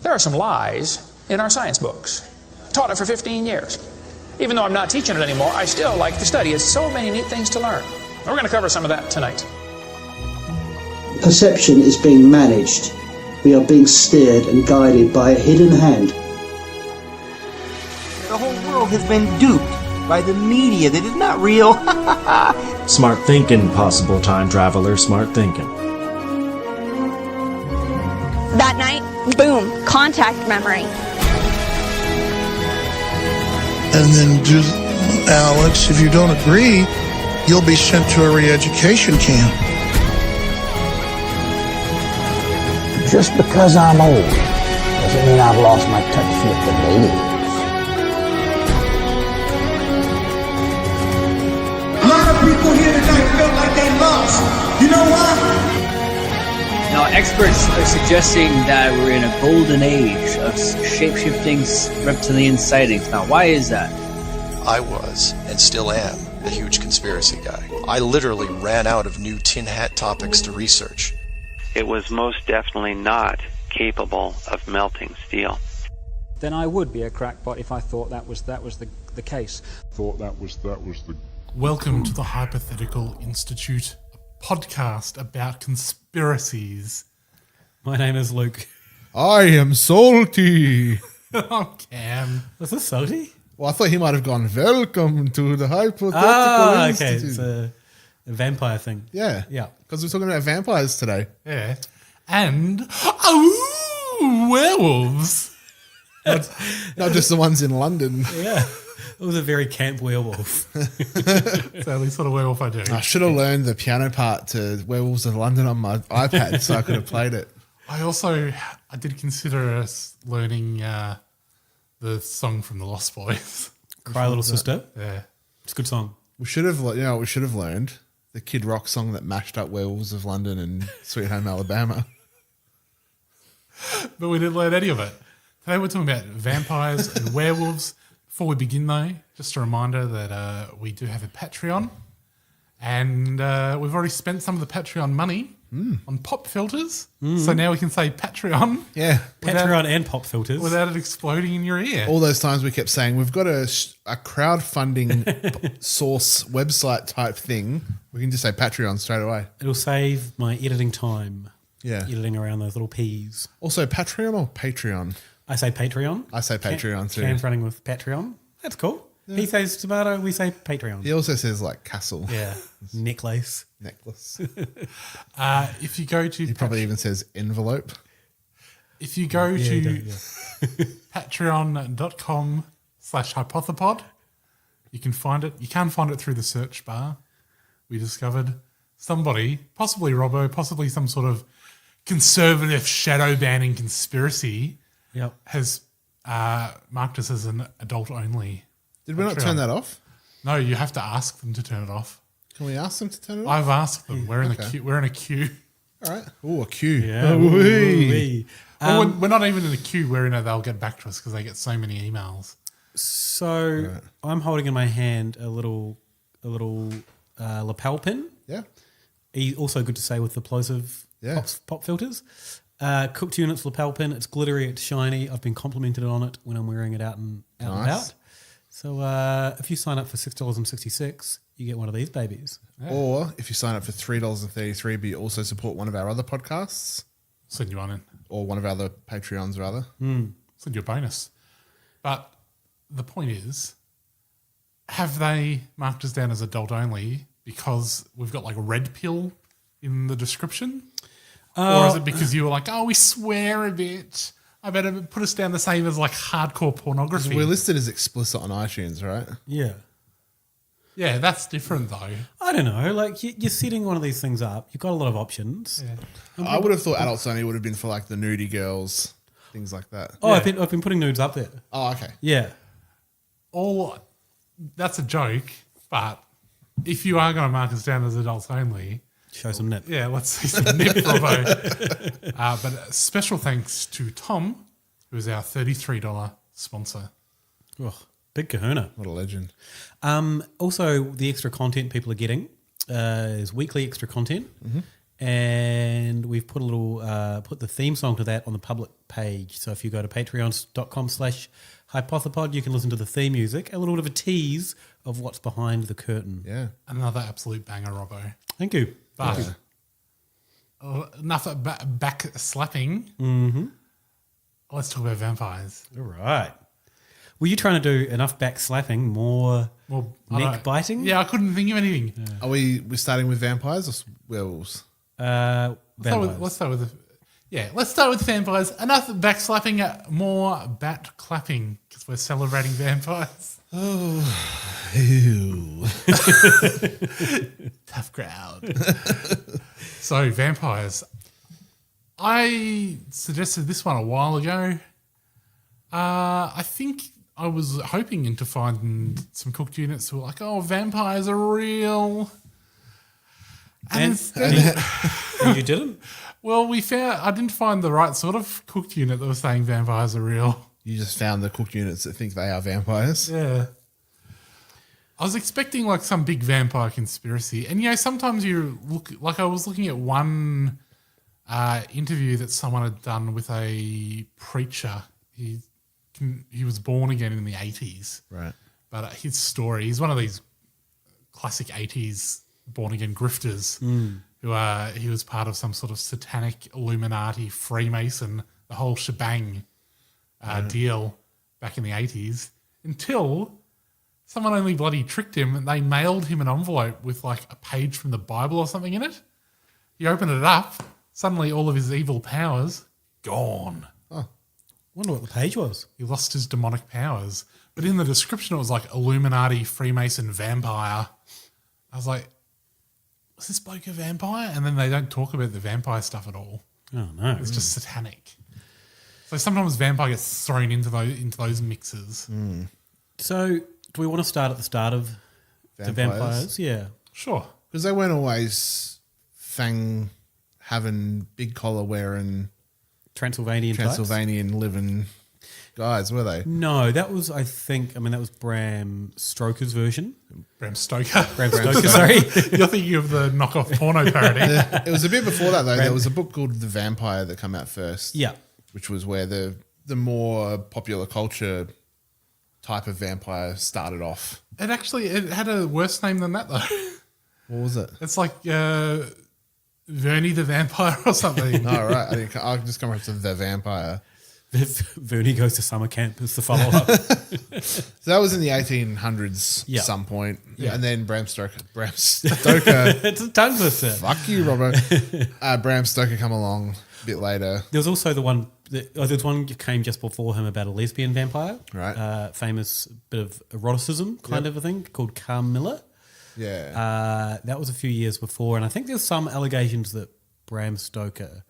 There are some lies in our science books. Taught it for 15 years. Even though I'm not teaching it anymore, I still like to study. It's so many neat things to learn. We're going to cover some of that tonight. Perception is being managed. We are being steered and guided by a hidden hand. The whole world has been duped by the media that is not real. Smart thinking, possible time traveler, smart thinking. That night, boom, contact memory. And then just, Alex, if you don't agree, you'll be sent to a re-education camp. Just because I'm old doesn't mean I've lost my touch with the ladies. A lot of people here tonight felt like they lost. You know why? Now, experts are suggesting that we're in a golden age of shape-shifting reptilian sightings. Now, why is that? I was, and still am, a huge conspiracy guy. I literally ran out of new tin hat topics to research. It was most definitely not capable of melting steel. Then I would be a crackpot if I thought that was the case. Welcome to the Hypothetical Institute, a podcast about conspiracies. My name is Luke. I am salty. I'm Cam. Was this salty? Well, I thought he might have gone, welcome to the Hypothetical Institute. Okay, it's a vampire thing. Yeah. Because we're talking about vampires today. Yeah. And, werewolves. Not just the ones in London. Yeah. It was a very camp werewolf. It's the only sort of werewolf I do. I should have learned the piano part to Werewolves of London on my iPad so I could have played it. I did consider us learning the song from the Lost Boys. Cry Little Sister. Yeah. It's a good song. We should have, we should have learned the Kid Rock song that mashed up Werewolves of London and Sweet Home Alabama. But we didn't learn any of it. Today we're talking about vampires and werewolves. Before we begin, though, just a reminder that we do have a Patreon, and we've already spent some of the Patreon money on pop filters, so now we can say Patreon. Yeah, Patreon and pop filters. Without it exploding in your ear. All those times we kept saying, we've got a crowdfunding source website type thing. We can just say Patreon straight away. It'll save my editing time. Yeah. Editing around those little P's. Also, Patreon or Patreon? I say Patreon. I say Patreon too. Cam's running with Patreon. That's cool. Yeah. He says tomato, we say Patreon. He also says like castle. Yeah. Necklace. If you go to... He probably even says envelope. If you go to patreon.com/hypothepod, you can find it. You can find it through the search bar. We discovered somebody, possibly Robbo, possibly some sort of conservative shadow banning conspiracy, has marked us as an adult only. Did we not turn that off? No, you have to ask them to turn it off. Can we ask them to turn it off? I've asked them. We're in a queue. We're in a queue. All right. Oh, a queue. Yeah. Well, we're not even in a queue. We're in a they'll get back to us because they get so many emails. So I'm holding in my hand a little lapel pin. Yeah. Also good to say with the plosive pop filters. Cooked Units lapel pin. It's glittery. It's shiny. I've been complimented on it when I'm wearing it out and about. So if you sign up for $6.66, you get one of these babies. Yeah. Or if you sign up for $3.33, but you also support one of our other podcasts. Send you one in. Or one of our other Patreons, rather. Send you a bonus. But the point is, have they marked us down as adult only because we've got like a red pill in the description? Or is it because you were like, we swear a bit? I better put us down the same as like hardcore pornography. We're listed as explicit on iTunes, right? Yeah. Yeah, that's different though. I don't know. Like you're setting one of these things up. You've got a lot of options. Yeah. I would have thought adults only would have been for like the nudie girls, things like that. Oh, yeah. I've been putting nudes up there. Oh, okay. Yeah. That's a joke, but if you are going to mark us down as adults only, show some nip. Yeah, let's see some nip, Robbo. But special thanks to Tom, who is our $33 sponsor. Oh, big kahuna. What a legend. Also, the extra content people are getting is weekly extra content. And we've put a little put the theme song to that on the public page. So if you go to patreon.com/hypothepod, you can listen to the theme music, a little bit of a tease of what's behind the curtain. Yeah. Another absolute banger, Robbo. Thank you. But enough back slapping. Mm-hmm. Let's talk about vampires. All right. Were you trying to do enough back slapping, more neck biting? Yeah, I couldn't think of anything. Yeah. Are we starting with vampires or werewolves? Vampires. Let's start with vampires. Enough backslapping, more bat clapping, because we're celebrating vampires. Oh, ew. Tough crowd. So, vampires. I suggested this one a while ago. I think I was hoping to find some cooked units who were like, oh, vampires are real. And you didn't? Well, I didn't find the right sort of cooked unit that was saying vampires are real. You just found the cooked units that think they are vampires? Yeah. I was expecting like some big vampire conspiracy. And, sometimes you look, like I was looking at one interview that someone had done with a preacher. He was born again in the 80s. Right. But his story, he's one of these classic 80s born-again grifters who he was part of some sort of satanic Illuminati, Freemason, the whole shebang deal back in the 80s until someone only bloody tricked him and they mailed him an envelope with like a page from the Bible or something in it. He opened it up, suddenly all of his evil powers gone. Oh. Wonder what the page was. He lost his demonic powers. But in the description it was like Illuminati, Freemason, vampire. I was like, was this bloke a vampire? And then they don't talk about the vampire stuff at all. Oh, no. It's just satanic. So sometimes vampire gets thrown into those mixes. So do we want to start at the start of the vampires? Yeah. Sure. Because they weren't always fang having, big collar wearing, Transylvanian living guys, were they? No, that was, I think, that was Bram Stoker's version. Bram Stoker. Bram Stoker, sorry. You're thinking of the knockoff porno parody. It was a bit before that, though. There was a book called The Vampire that came out first. Yeah. Which was where the more popular culture type of vampire started off. It had a worse name than that, though. What was it? It's like Vernie the Vampire or something. Oh, right. I just come up to The Vampire. Vernie Goes to Summer Camp is the follow-up. So that was in the 1800s at some point. Yeah. And then Bram Stoker. It's a tongue twister. Fuck you, Robbo. Bram Stoker come along a bit later. There was also the one that came just before him about a lesbian vampire. Right. Famous bit of eroticism kind of a thing called Carmilla. Yeah. That was a few years before. And I think there's some allegations that Bram Stoker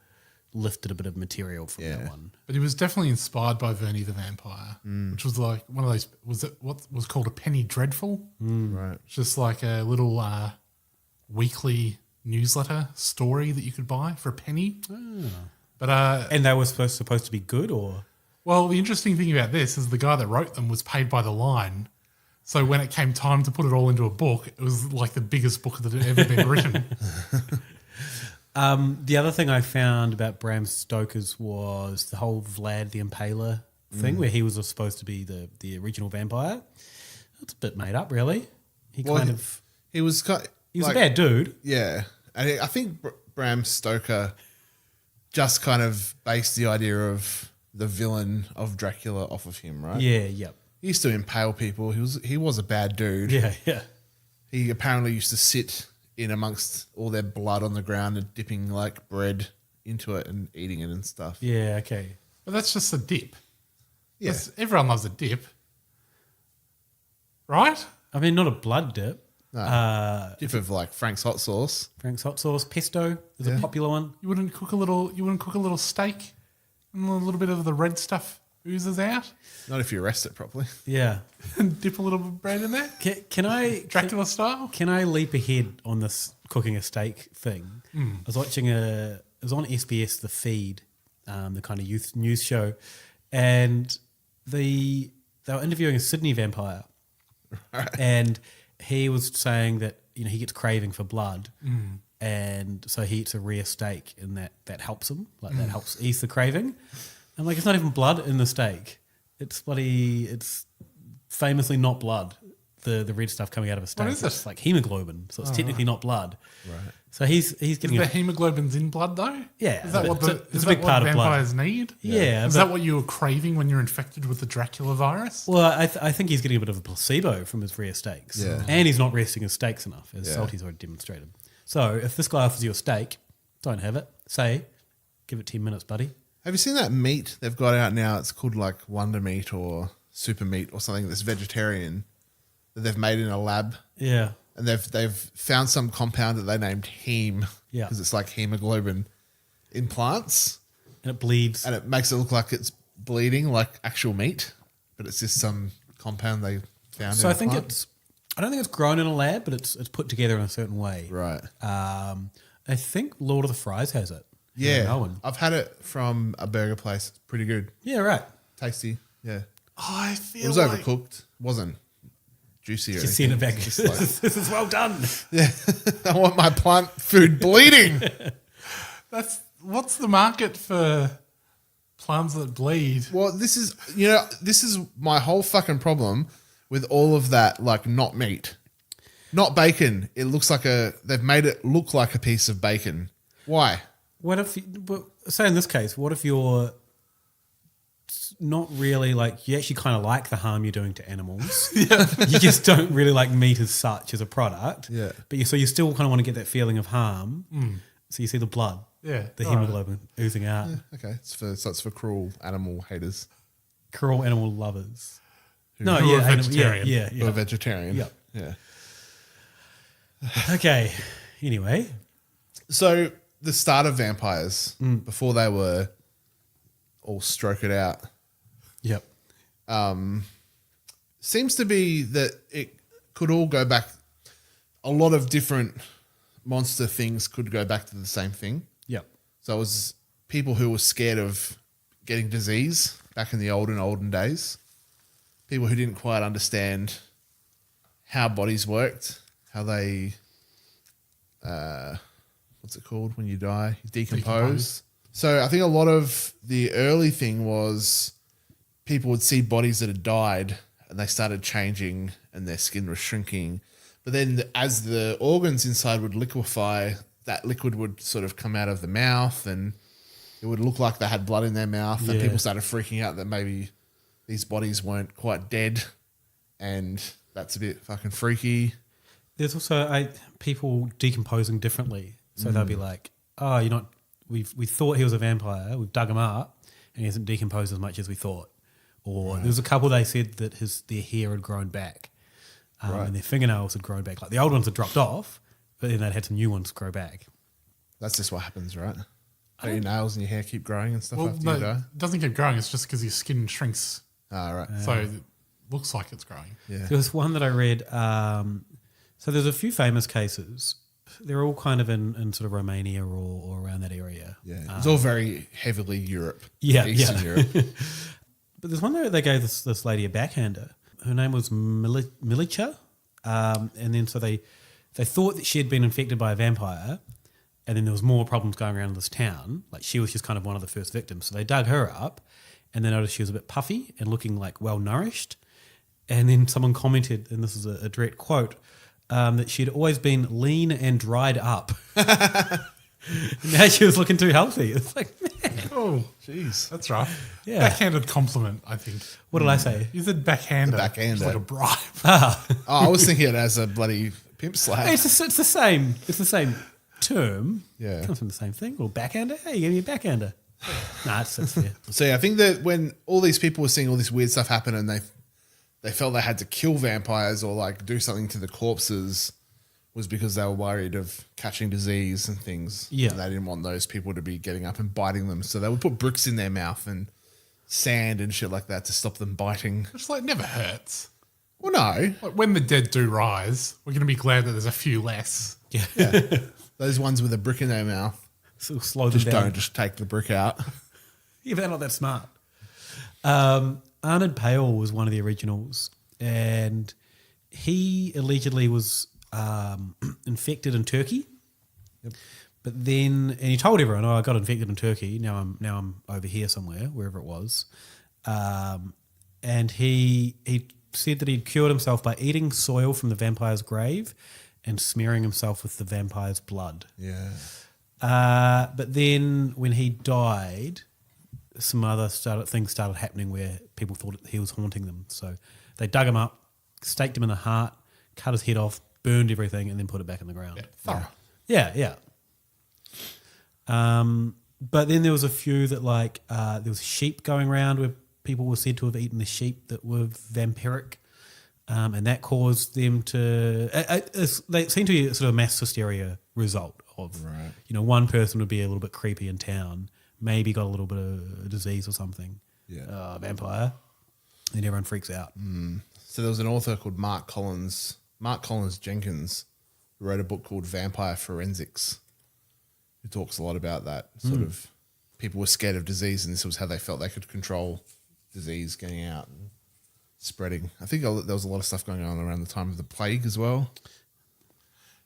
lifted a bit of material from that one. But he was definitely inspired by Vernie the Vampire, which was like one of those, was it what was called a penny dreadful? Right. Just like a little weekly newsletter story that you could buy for a penny. Oh. But and they were supposed to be good, or? Well, the interesting thing about this is the guy that wrote them was paid by the line. So when it came time to put it all into a book, it was like the biggest book that had ever been written. The other thing I found about Bram Stoker's was the whole Vlad the Impaler thing, where he was supposed to be the original vampire. That's a bit made up, really. He was a bad dude. Yeah. And I think Bram Stoker just kind of based the idea of the villain of Dracula off of him, right? Yeah, yep. He used to impale people. He was a bad dude. Yeah, yeah. He apparently used to sit in amongst all their blood on the ground and dipping like bread into it and eating it and stuff. Yeah, okay. But that's just a dip. Yeah. Everyone loves a dip. Right? I mean, not a blood dip. No. Dip of like Frank's hot sauce. Frank's hot sauce. Pesto is a popular one. You wouldn't cook a little steak and a little bit of the red stuff oozes out? Not if you rest it properly. Yeah. And dip a little bit of bread in there? Can I... Dracula style? Can I leap ahead on this cooking a steak thing? I was watching it was on SBS, The Feed, the kind of youth news show, and they were interviewing a Sydney vampire. Right. And he was saying that he gets craving for blood, and so he eats a rare steak, and that helps him. Like that helps ease the craving. And like it's not even blood in the steak. It's famously not blood. The red stuff coming out of a steak. What is It's it? like hemoglobin, so it's technically not blood. Right. So he's getting the hemoglobin's in blood though? Yeah. Is that what it's a big part of blood. vampires need? Yeah. Is that what you were craving when you're infected with the Dracula virus? Well, I think he's getting a bit of a placebo from his rare steaks. Yeah. And he's not resting his steaks enough, as Yeah. Salty's already demonstrated. So if this guy offers you a steak, don't have it. Give it 10 minutes, buddy. Have you seen that meat they've got out now? It's called like Wonder Meat or Super Meat or something that's vegetarian that they've made in a lab. Yeah. And they've found some compound that they named heme. Yeah. Because it's like hemoglobin in plants. And it bleeds. And it makes it look like it's bleeding like actual meat. But it's just some compound they found So in I think plant. I don't think it's grown in a lab, but it's put together in a certain way. Right. I think Lord of the Fries has it. Yeah. Melbourne. I've had it from a burger place. It's pretty good. Yeah, right. Tasty. Yeah. I feel It was like overcooked. Wasn't juicy or Just send it back. Just like- This is well done. Yeah. I want my plant food bleeding. what's the market for plants that bleed? Well, this is my whole fucking problem with all of that, like not meat, not bacon. It looks like they've made it look like a piece of bacon. Why? What if, say in this case, what if you're not really like, you actually kind of like the harm you're doing to animals. Yeah. You just don't really like meat as such as a product. Yeah. But so you still kind of want to get that feeling of harm. Mm. So you see the blood. Yeah. The All right. hemoglobin oozing out. Yeah, okay. It's for cruel animal haters. Cruel animal lovers. Who are vegetarian. Yeah. Who are vegetarian. Yep. Yeah. Okay. Anyway. So the start of vampires, before they were all stroke it out. Yep. Seems to be that it could all go back. A lot of different monster things could go back to the same thing. Yep. So it was people who were scared of getting disease back in the olden days. People who didn't quite understand how bodies worked, how they, what's it called when you die? You decompose. So I think a lot of the early thing was people would see bodies that had died and they started changing and their skin was shrinking. But then as the organs inside would liquefy, that liquid would sort of come out of the mouth and it would look like they had blood in their mouth. And Yeah. people started freaking out that maybe these bodies weren't quite dead. And that's a bit fucking freaky. There's also people decomposing differently. So they'll be like, oh, you're not, we thought he was a vampire. We've dug him up and he hasn't decomposed as much as we thought. Or there was a couple they said that their hair had grown back and their fingernails had grown back. Like the old ones had dropped off, but then they'd had some new ones grow back. That's just what happens, right? Don't your nails and your hair keep growing and stuff after no, you die? it doesn't keep growing. It's just because your skin shrinks. Ah, right. So it looks like it's growing. Yeah. There was one that I read. So there's a few famous cases. They're all kind of in sort of Romania or around that area. Yeah. It's all very heavily Europe. Yeah, Eastern Europe. But there's one that they gave this lady a backhander. Her name was Milica. And then so they thought that she had been infected by a vampire, and then there was more problems going around in this town. Like she was just kind of one of the first victims. So they dug her up, and they noticed she was a bit puffy and looking like well nourished. And then someone commented, and this is a direct quote, that she'd always been lean and dried up. Now she was looking too healthy. It's like, man. Oh, jeez. That's rough. Yeah. Backhanded compliment, I think. What did I say? You said backhander. Backhander. It's like a bribe. Ah. Oh, I was thinking it as a bloody pimp slap. It's the same. It's the same term. Yeah. Comes from the same thing. Little backhander. Hey, you gave me a backhander. Nah, it's fair. So yeah, I think that when all these people were seeing all this weird stuff happen and they felt they had to kill vampires or like do something to the corpses was because they were worried of catching disease and things. Yeah. And they didn't want those people to be getting up and biting them. So they would put bricks in their mouth and sand and shit like that to stop them biting. Which like never hurts. Well, no. Like, when the dead do rise, we're going to be glad that there's a few less. Yeah. Those ones with a brick in their mouth. So slow them down. Don't just take the brick out. Yeah, but they're not that smart. Arnold Pale was one of the originals, and he allegedly was infected in Turkey But then, and he told everyone, "Oh, I got infected in Turkey. Now I'm over here somewhere, wherever it was." And he said that he'd cured himself by eating soil from the vampire's grave and smearing himself with the vampire's blood. Yeah. But then when he died, some other things started happening where people thought he was haunting them. So they dug him up, staked him in the heart, cut his head off, burned everything, and then put it back in the ground. Yeah. But then there was a few that there was sheep going around where people were said to have eaten the sheep that were vampiric, and that caused them to. They seem to be sort of a mass hysteria result of, one person would be a little bit creepy in town, maybe got a little bit of disease or something. Yeah, vampire, and everyone freaks out. So there was an author called Mark Collins Jenkins, who wrote a book called Vampire Forensics. Who talks a lot about that sort of people were scared of disease, and this was how they felt they could control disease getting out and spreading. I think there was a lot of stuff going on around the time of the plague as well.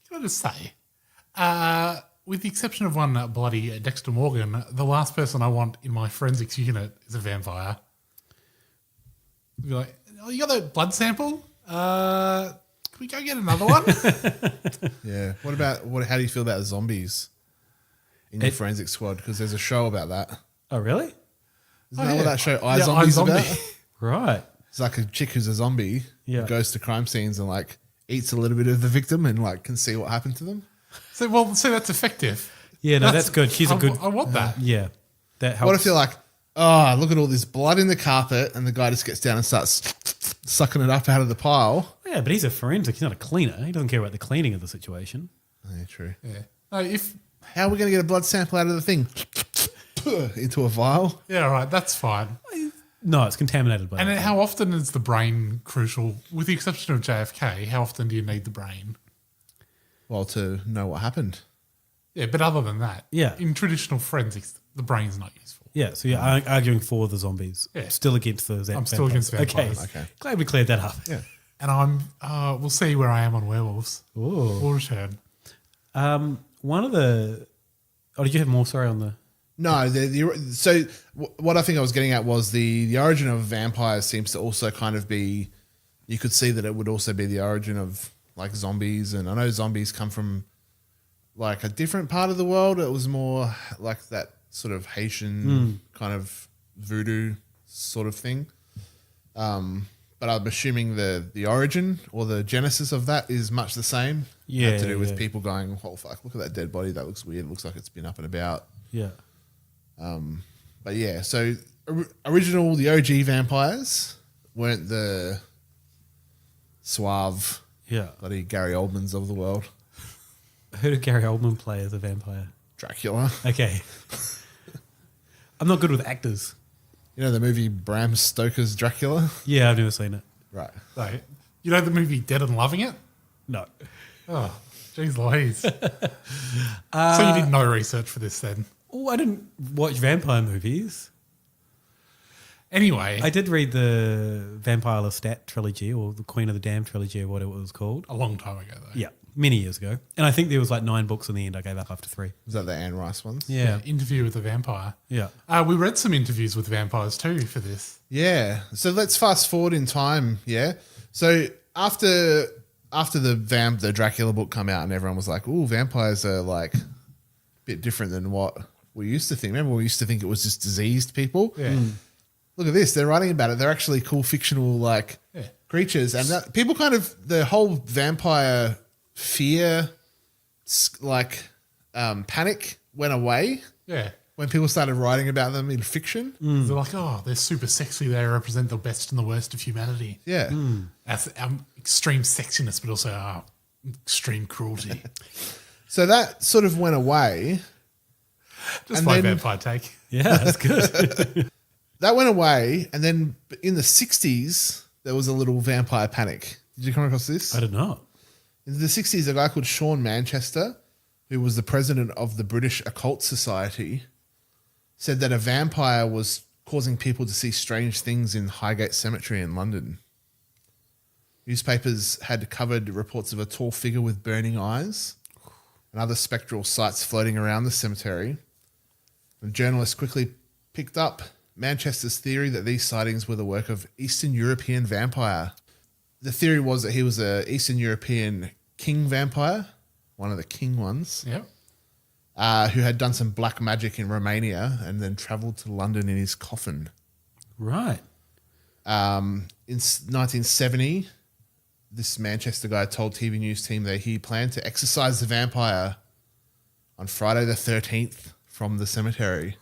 Can I just say, with the exception of one bloody Dexter Morgan, the last person I want in my forensics unit is a vampire. Be like, oh, you got that blood sample? Can we go get another one? Yeah. How do you feel about zombies in your forensic squad? Because there's a show about that. Oh, really? Isn't that what that show iZombie's about? Right. It's like a chick who's a zombie who goes to crime scenes and eats a little bit of the victim and can see what happened to them. So that's effective. Yeah, no, that's good. She's a good. I want that. Yeah, that helps. What if you're like, look at all this blood in the carpet, and the guy just gets down and starts sucking it up out of the pile? Yeah, but he's a forensic. He's not a cleaner. He doesn't care about the cleaning of the situation. Yeah, true. Yeah. How are we going to get a blood sample out of the thing? Into a vial? Yeah, right. That's fine. No, it's contaminated by. And how often is the brain crucial? With the exception of JFK, how often do you need the brain? Well, to know what happened. Yeah, but other than that, Yeah. in traditional forensics, the brain's not useful. Yeah, so you're arguing for the zombies. Yeah. Still against the I'm still against vampires. Okay. Glad we cleared that up. Yeah. And we'll see where I am on werewolves. Ooh. We'll return. One of the. Oh, did you have more? Sorry, on the. No, so what I think I was getting at was the origin of vampires seems to also kind of be, you could see that it would also be the origin of zombies, and I know zombies come from a different part of the world. It was more like that sort of Haitian kind of voodoo sort of thing. But I'm assuming the origin or the genesis of that is much the same. Yeah, Had to do with people going, oh fuck, look at that dead body. That looks weird. It looks like it's been up and about. Yeah. But yeah, so the OG vampires weren't the suave, bloody Gary Oldmans of the world. Who did Gary Oldman play as a vampire? Dracula. Okay. I'm not good with actors. You know the movie Bram Stoker's Dracula? Yeah, I've never seen it. Right. So, you know the movie Dead and Loving It? No. Oh, jeez Louise. So you did no research for this then? Oh, I didn't watch vampire movies. Anyway. I did read the Vampire Lestat trilogy, or the Queen of the Damned trilogy, or whatever it was called. A long time ago, though. Yeah, many years ago. And I think there was 9 books in the end. I gave up after 3. Was that the Anne Rice ones? Yeah. Interview with a Vampire. Yeah. We read some interviews with vampires too for this. Yeah. So let's fast forward in time. Yeah. So after the Dracula book come out and everyone was like, ooh, vampires are a bit different than what we used to think. Remember, we used to think it was just diseased people. Yeah. Look at this. They're writing about it. They're actually cool fictional creatures. And people the whole vampire fear, panic went away. Yeah. When people started writing about them in fiction. They're like, oh, they're super sexy. They represent the best and the worst of humanity. Yeah. That's extreme sexiness, but also extreme cruelty. So that sort of went away. Just my vampire take. Yeah, that's good. That went away, and then in the 60s, there was a little vampire panic. Did you come across this? I did not. In the 60s, a guy called Sean Manchester, who was the president of the British Occult Society, said that a vampire was causing people to see strange things in Highgate Cemetery in London. Newspapers had covered reports of a tall figure with burning eyes and other spectral sights floating around the cemetery. The journalists quickly picked up Manchester's theory that these sightings were the work of Eastern European vampire. The theory was that he was an Eastern European king vampire, one of the king ones, who had done some black magic in Romania and then travelled to London in his coffin. Right. In 1970, this Manchester guy told TV news team that he planned to exorcise the vampire on Friday the 13th from the cemetery.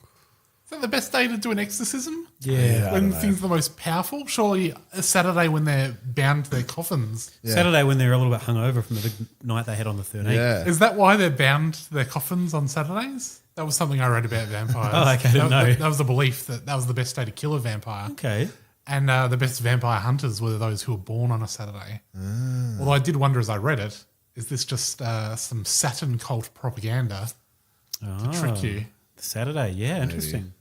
Is that the best day to do an exorcism? Yeah. When things are the most powerful? Surely a Saturday when they're bound to their coffins. Yeah. Saturday when they're a little bit hungover from the big night they had on the 13th. Yeah. Is that why they're bound to their coffins on Saturdays? That was something I read about vampires. Oh, okay, I didn't know. That was the belief that was the best day to kill a vampire. Okay. And the best vampire hunters were those who were born on a Saturday. Although I did wonder as I read it, is this just some Saturn cult propaganda to trick you? Saturday, yeah, interesting.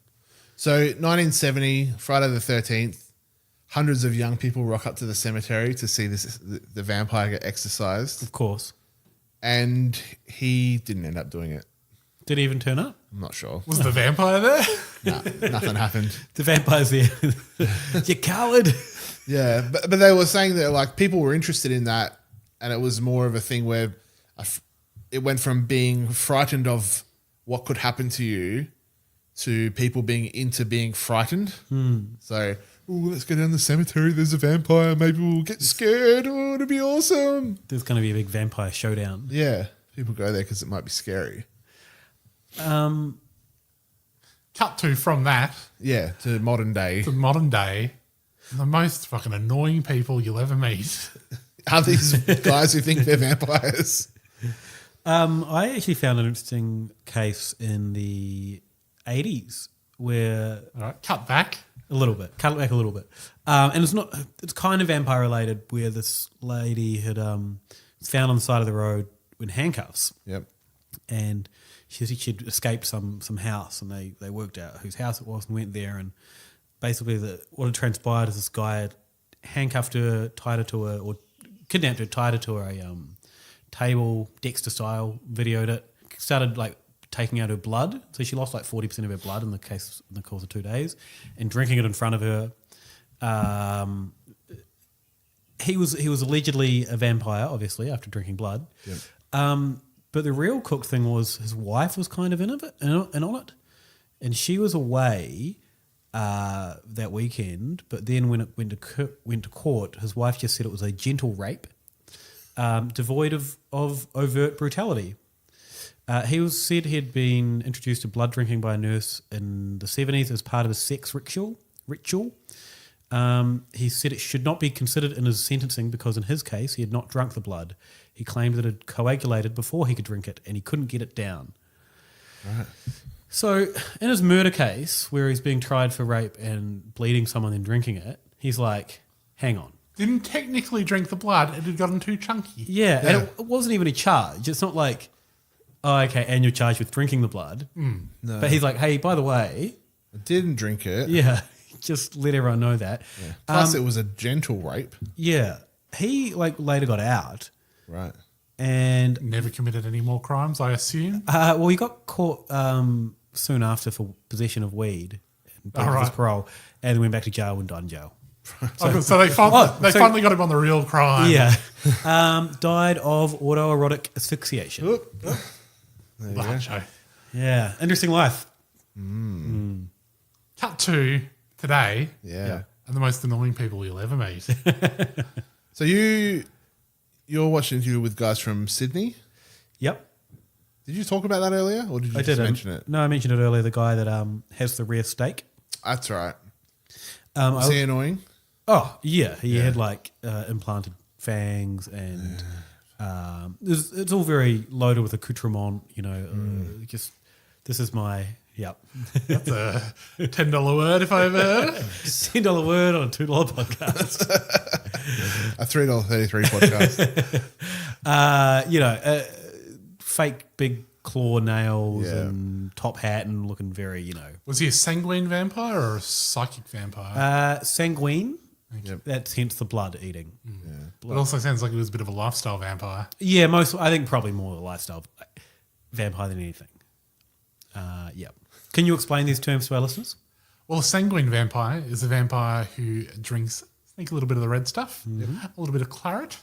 So 1970, Friday the 13th, hundreds of young people rock up to the cemetery to see the vampire get exorcised. Of course. And he didn't end up doing it. Did he even turn up? I'm not sure. Was the vampire there? No, nothing happened. The vampire's there. You coward. Yeah, but they were saying that like people were interested in that, and it was more of a thing where it went from being frightened of what could happen to you to people being into being frightened. So, let's go down the cemetery. There's a vampire. Maybe we'll get scared. Oh, it'll be awesome. There's going to be a big vampire showdown. Yeah, people go there because it might be scary. Cut to from that. Yeah, to modern day. To modern day. The most fucking annoying people you'll ever meet. Are these guys who think they're vampires? I actually found an interesting case in the 80s where... All right, cut back. A little bit. Cut it back a little bit. And it's kind of vampire related where this lady had found on the side of the road in handcuffs. Yep. And she'd escaped some house, and they worked out whose house it was and went there, and basically what had transpired is this guy had handcuffed her, kidnapped her, tied her to a table, Dexter style, videoed it, started like taking out her blood. So she lost like 40% of her blood in the course of 2 days, and drinking it in front of her. He was allegedly a vampire, obviously, after drinking blood. Yep. But the real cooked thing was his wife was kind of in on it, and she was away that weekend. But then when it went to court, his wife just said it was a gentle rape, devoid of overt brutality. He said he had been introduced to blood drinking by a nurse in the 70s as part of a sex ritual. He said it should not be considered in his sentencing because in his case he had not drunk the blood. He claimed that it had coagulated before he could drink it and he couldn't get it down. Right. So in his murder case, where he's being tried for rape and bleeding someone and drinking it, he's like, hang on. Didn't technically drink the blood, it had gotten too chunky. Yeah. And it wasn't even a charge. It's not like, oh, okay, and you're charged with drinking the blood. No. But he's like, hey, by the way... I didn't drink it. Yeah, just let everyone know that. Yeah. Plus it was a gentle rape. Yeah. He later got out. Right. And... Never committed any more crimes, I assume? Well, he got caught soon after for possession of weed and broke his parole, and then went back to jail and died in jail. So they finally got him on the real crime. Yeah. Died of autoerotic asphyxiation. There you go. Yeah. Interesting life. Cut to today. Yeah. And the most annoying people you'll ever meet. So you're watching interview with guys from Sydney? Yep. Did you talk about that earlier, or did you just mention it? No, I mentioned it earlier. The guy that has the rare steak. That's right. Was he annoying? Oh, yeah. He had implanted fangs and it's all very loaded with accoutrement, just this is my, yep. That's a $10 word if I ever heard it. $10 word on a $2 podcast. A $3.33 podcast. Fake big claw nails and top hat and looking very, Was he a sanguine vampire or a psychic vampire? Sanguine. Yep. That's hence the blood eating. Yeah. It also sounds like he was a bit of a lifestyle vampire. Yeah, I think probably more the lifestyle. vampire than anything. Yep. Can you explain these terms to our listeners? Well, a sanguine vampire is a vampire who drinks, I think, a little bit of the red stuff, a little bit of claret.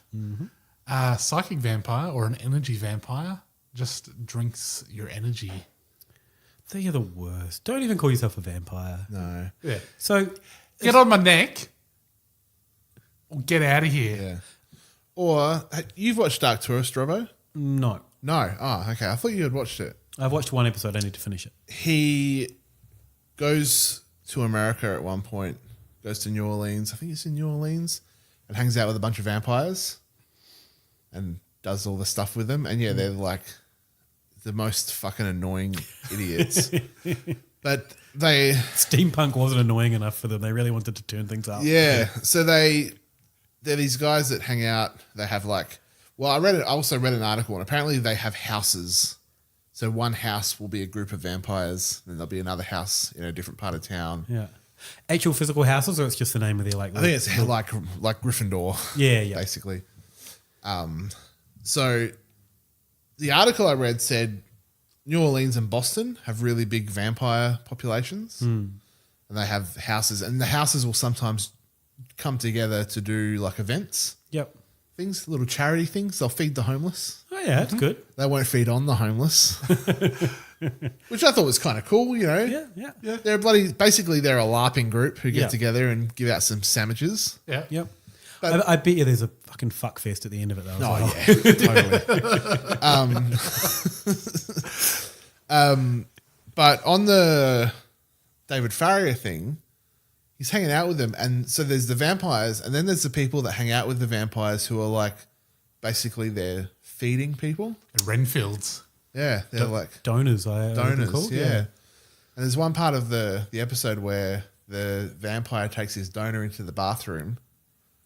A psychic vampire or an energy vampire just drinks your energy. They are the worst. Don't even call yourself a vampire. No. Yeah. So get on my neck or get out of here. Yeah. Or you've watched Dark Tourist, Robbo? No. No. Oh, okay. I thought you had watched it. I've watched one episode. I need to finish it. He goes to America at one point, goes to New Orleans. I think it's in New Orleans, and hangs out with a bunch of vampires and does all the stuff with them. And yeah, they're like the most fucking annoying idiots. But steampunk wasn't annoying enough for them. They really wanted to turn things up. Yeah. So they're these guys that hang out. They have like, well, I also read an article, and apparently they have houses. So one house will be a group of vampires, and there'll be another house in a different part of town. Yeah. Actual physical houses, or it's just the name of their like? I think it's like Gryffindor. Yeah. Basically. So the article I read said New Orleans and Boston have really big vampire populations, and they have houses, and the houses will sometimes come together to do like events. Yep. Things, little charity things. They'll feed the homeless. Oh yeah, that's good. They won't feed on the homeless, which I thought was kind of cool. You know, Yeah. They're basically they're a LARPing group who get together and give out some sandwiches. Yeah. Yep. I bet you there's a fucking fuck fest at the end of it though. Totally. But on the David Farrier thing, he's hanging out with them, and so there's the vampires, and then there's the people that hang out with the vampires who are like, basically they're feeding people. The Renfields. Yeah, they're like donors. Donors, called, yeah. And there's one part of the episode where the vampire takes his donor into the bathroom,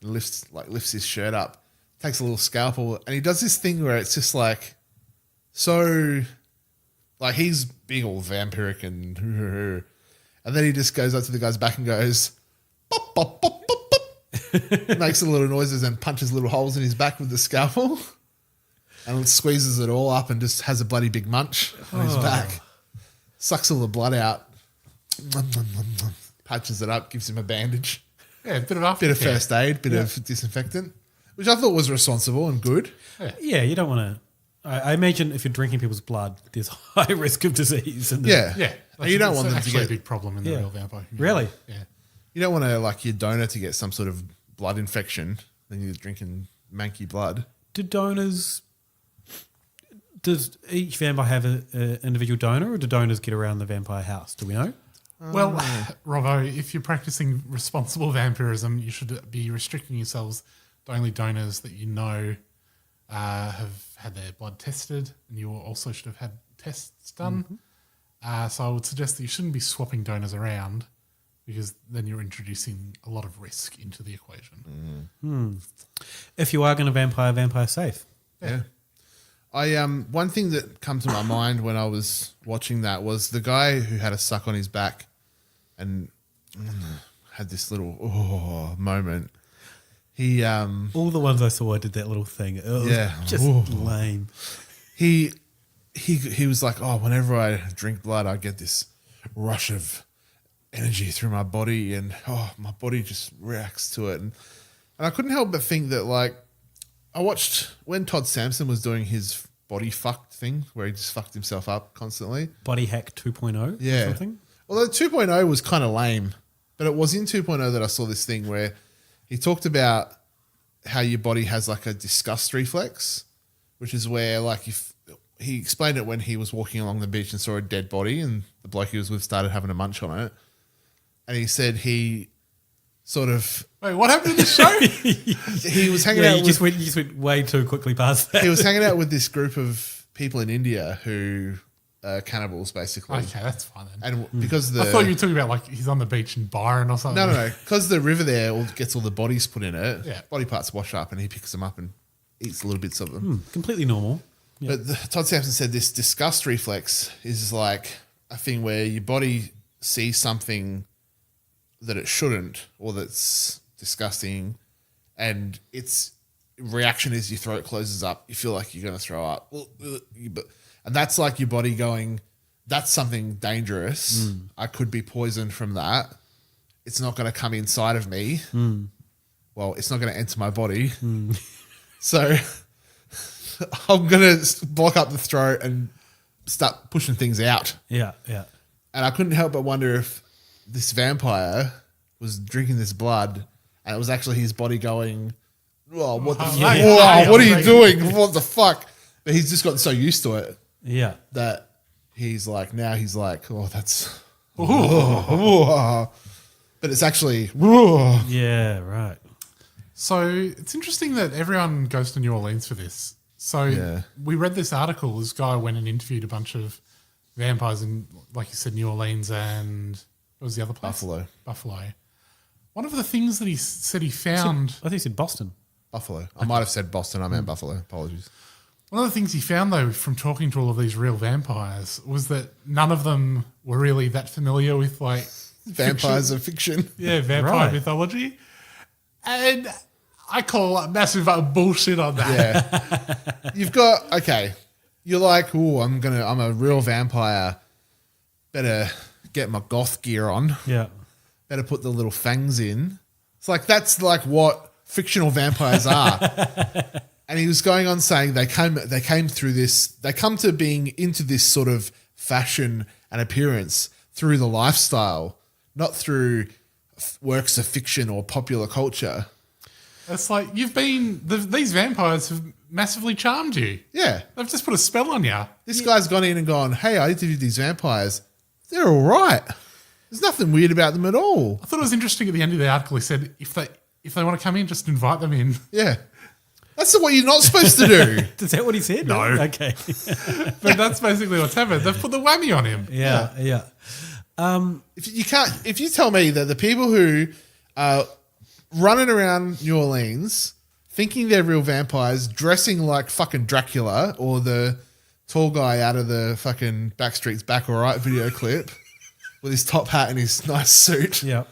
and lifts his shirt up, takes a little scalpel, and he does this thing where it's just like, so, like he's big old vampiric and then he just goes up to the guy's back and goes, pop, pop, pop, pop, pop. Makes little noises and punches little holes in his back with the scalpel, and squeezes it all up and just has a bloody big munch on his back. Sucks all the blood out, patches it up, gives him a bandage. Yeah, a bit of Bit of first aid, bit of disinfectant, which I thought was responsible and good. Yeah, you don't want to. I imagine if you're drinking people's blood, there's high risk of disease. Yeah. That's, You don't want them to actually get a big problem in the real vampire community. Really? Yeah. You don't want to like your donor to get some sort of blood infection. Then you're drinking manky blood. Does each vampire have an individual donor, or do donors get around the vampire house? Do we know? Well, Robbo, if you're practicing responsible vampirism, you should be restricting yourselves to only donors that you know have had their blood tested, and you also should have had tests done. So I would suggest that you shouldn't be swapping donors around, because then you're introducing a lot of risk into the equation. If you are going to vampire safe. Yeah. One thing that comes to my mind when I was watching that was the guy who had a suck on his back and had this little moment. He all the ones I saw did that little thing. It was just lame. He was like, oh, whenever I drink blood, I get this rush of energy through my body, and my body just reacts to it. And I couldn't help but think that, like, I watched when Todd Sampson was doing his body fucked thing, where he just fucked himself up constantly. Body hack 2.0 Yeah. or something? Although 2.0 was kind of lame, but it was in 2.0 that I saw this thing where he talked about how your body has like a disgust reflex, which is where, like, if he explained it when he was walking along the beach and saw a dead body, and the bloke he was with started having a munch on it. And he said he sort of... Wait, what happened in the show? He was hanging out you just went way too quickly past that. He was hanging out with this group of people in India who are cannibals, basically. Okay, that's fine then. And because I thought you were talking about like he's on the beach in Byron or something. No. Because the river there gets all the bodies put in it, Yeah. body parts wash up, and he picks them up and eats little bits of them. Completely normal. Yeah. But Todd Sampson said this disgust reflex is like a thing where your body sees something that it shouldn't, or that's disgusting, and its reaction is your throat closes up, you feel like you're going to throw up, and And that's like your body going, that's something dangerous. I could be poisoned from that. It's not going to come inside of me. Well, it's not going to enter my body. So I'm going to block up the throat and start pushing things out. Yeah, yeah. And I couldn't help but wonder if this vampire was drinking this blood and it was actually his body going, oh, what the fuck? Whoa, what are you doing? What the fuck? But he's just gotten so used to it. Yeah. That he's like, oh, that's. But it's actually. Yeah, right. So it's interesting that everyone goes to New Orleans for this. So we read this article. This guy went and interviewed a bunch of vampires in, like you said, New Orleans and what was the other place? Buffalo. One of the things that he said he found. I think he said Boston. Buffalo. I might have said Boston. I meant Buffalo. Apologies. One of the things he found, though, from talking to all of these real vampires was that none of them were really that familiar with, like... Vampires of fiction. Yeah, vampire mythology. And I call massive bullshit on that. Yeah. You've got... Okay. You're like, I'm a real vampire. Better get my goth gear on. Yeah. Better put the little fangs in. It's like, that's like what fictional vampires are. And he was going on saying they came through this, they come to being into this sort of fashion and appearance through the lifestyle, not through works of fiction or popular culture. It's like these vampires have massively charmed you. Yeah. They've just put a spell on you. This guy's gone in and gone, hey, I interviewed these vampires. They're all right. There's nothing weird about them at all. I thought it was interesting at the end of the article. He said, if they want to come in, just invite them in. Yeah. That's what you're not supposed to do. Is that what he said? No. Okay. But that's basically what's happened. They've put the whammy on him. Yeah. If you tell me that the people who are running around New Orleans thinking they're real vampires, dressing like fucking Dracula or the tall guy out of the fucking Backstreet's Back Alright video clip with his top hat and his nice suit. Yeah.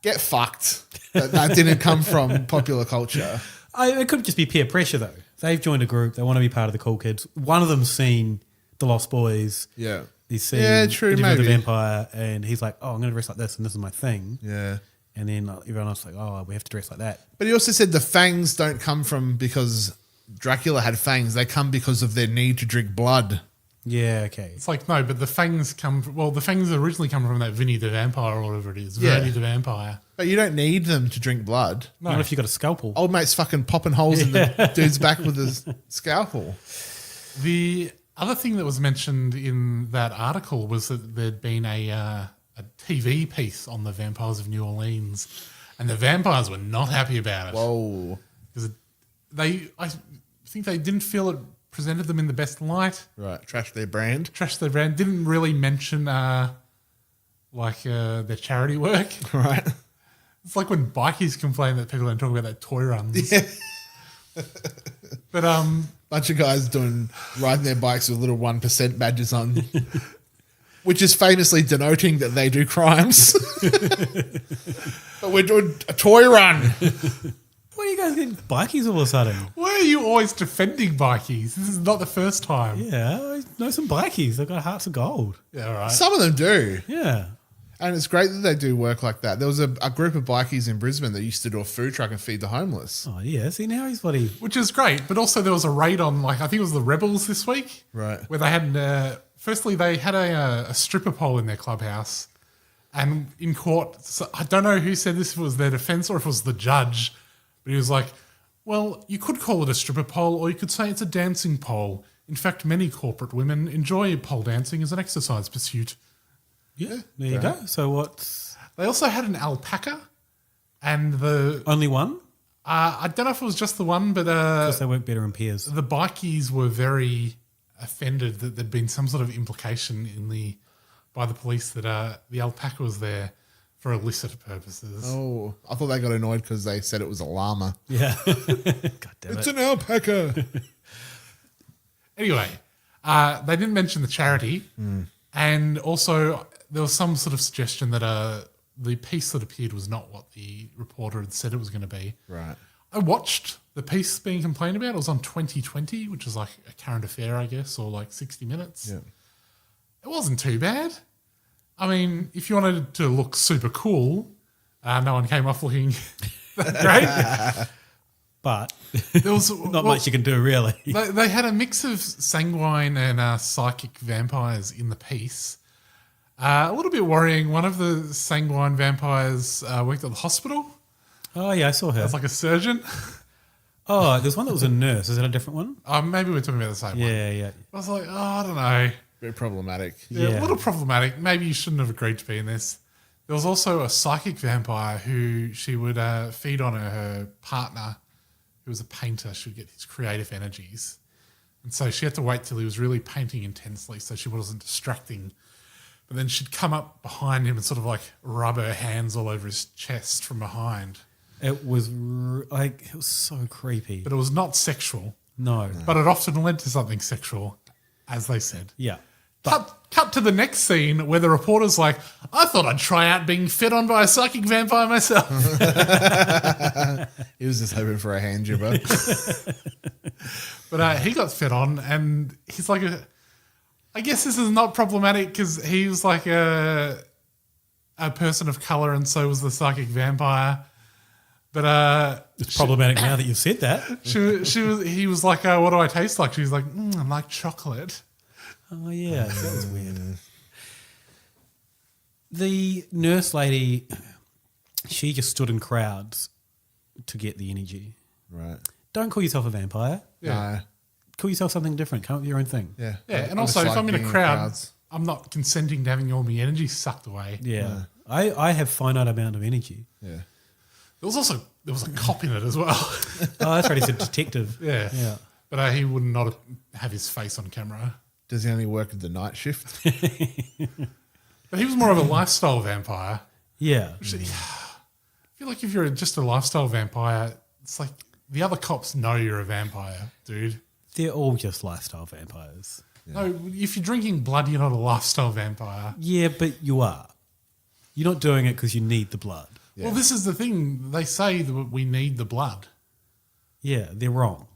Get fucked. That didn't come from popular culture. It could just be peer pressure, though. They've joined a group. They want to be part of the cool kids. One of them's seen The Lost Boys. Yeah. He's seen true, the maybe. Vampire, and he's like, oh, I'm going to dress like this, and this is my thing. Yeah. And then everyone else is like, oh, we have to dress like that. But he also said the fangs don't come from because Dracula had fangs. They come because of their need to drink blood. Yeah, okay. It's like, no, but the fangs the fangs originally come from that Vinny the Vampire or whatever it is. Vernie the Vampire. But you don't need them to drink blood. No. Not if you've got a scalpel. Old mate's fucking popping holes in the dude's back with his scalpel. The other thing that was mentioned in that article was that there'd been a TV piece on the vampires of New Orleans, and the vampires were not happy about it. Whoa. Because I think they didn't feel it presented them in the best light. Right. Trashed their brand. Didn't really mention their charity work. Right. It's like when bikies complain that people don't talk about their toy runs. Yeah. But bunch of guys riding their bikes with little 1% badges on, which is famously denoting that they do crimes. But we're doing a toy run. Why are you guys getting bikies all of a sudden? Why are you always defending bikies? This is not the first time. Yeah, I know some bikies. They've got hearts of gold. Yeah, all right. Some of them do. Yeah. And it's great that they do work like that. There was a group of bikies in Brisbane that used to do a food truck and feed the homeless. Oh, yeah. See, now he's bloody... Which is great. But also there was a raid on, I think it was the Rebels this week. Right. Where they had, firstly, they had a stripper pole in their clubhouse. And in court, so I don't know who said this, if it was their defense or if it was the judge. But he was like, well, you could call it a stripper pole or you could say it's a dancing pole. In fact, many corporate women enjoy pole dancing as an exercise pursuit. Yeah, there you go. So what's... They also had an alpaca and Only one? I don't know if it was just the one, but... Because they work better in pairs. The bikies were very offended that there'd been some sort of implication by the police that the alpaca was there for illicit purposes. Oh, I thought they got annoyed because they said it was a llama. Yeah. God damn it. It's an alpaca. Anyway, they didn't mention the charity. And also there was some sort of suggestion that the piece that appeared was not what the reporter had said it was going to be. Right. I watched the piece being complained about. It was on 2020, which is like a current affair, I guess, or like 60 Minutes. Yeah. It wasn't too bad. I mean, if you wanted to look super cool, no one came off looking great. But there was not much you can do, really. They had a mix of sanguine and psychic vampires in the piece. A little bit worrying. One of the sanguine vampires worked at the hospital. Oh, yeah, I saw her. As like a surgeon. Oh, there's one that was a nurse. Is that a different one? Maybe we're talking about the same one. Yeah. I was like, I don't know. Very problematic. Yeah, a little problematic. Maybe you shouldn't have agreed to be in this. There was also a psychic vampire who she would feed on her partner, who was a painter. She would get his creative energies. And so she had to wait till he was really painting intensely so she wasn't distracting. But then she'd come up behind him and sort of like rub her hands all over his chest from behind. It was it was so creepy. But it was not sexual. No. But it often led to something sexual, as they said. Yeah. Cut to the next scene where the reporter's like, I thought I'd try out being fed on by a psychic vampire myself. He was just hoping for a hand jobber. But he got fed on, and he's like I guess this is not problematic because he was like a person of color, and so was the psychic vampire. But it's problematic now that you've said that. He was like, what do I taste like? She was like, I like chocolate. Oh, yeah, that was weird. The nurse lady, she just stood in crowds to get the energy. Right. Don't call yourself a vampire. Yeah. No. Call yourself something different. Come up with your own thing. Yeah. Yeah, and also, if I'm in a crowd, I'm not consenting to having all my energy sucked away. Yeah. I have finite amount of energy. Yeah. There was a cop in it as well. Oh, that's right. He's a detective. Yeah. But he would not have his face on camera. Does he only work at the night shift? But he was more of a lifestyle vampire. Yeah. I feel like if you're just a lifestyle vampire, it's like the other cops know you're a vampire, dude. They're all just lifestyle vampires. Yeah. No, if you're drinking blood, you're not a lifestyle vampire. Yeah, but you are. You're not doing it because you need the blood. Yeah. Well, this is the thing. They say that we need the blood. Yeah, they're wrong.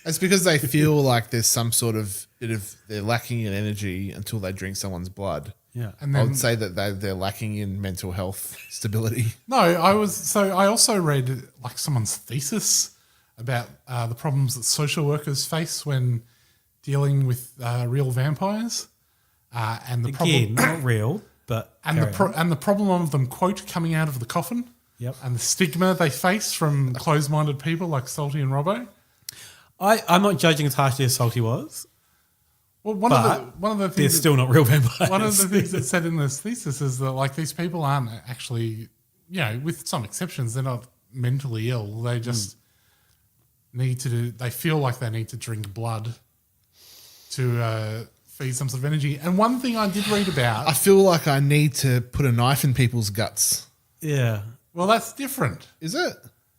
It's because they feel like there's some sort of they're lacking in energy until they drink someone's blood. Yeah. And I then, would say that they're lacking in mental health stability. No, I also read like someone's thesis about the problems that social workers face when dealing with real vampires. And the Again, problem not real, but and the problem of them, quote, coming out of the coffin. Yep. And the stigma they face from closed-minded people like Salty and Robbo. I'm not judging as harshly as Salty was. Well, one of the things they're still not real vampires. One of the things that's said in this thesis is that like these people aren't actually, with some exceptions, they're not mentally ill. They just need to they feel like they need to drink blood to feed some sort of energy. And one thing I did read about, I feel like I need to put a knife in people's guts. Yeah. Well, that's different. Is it?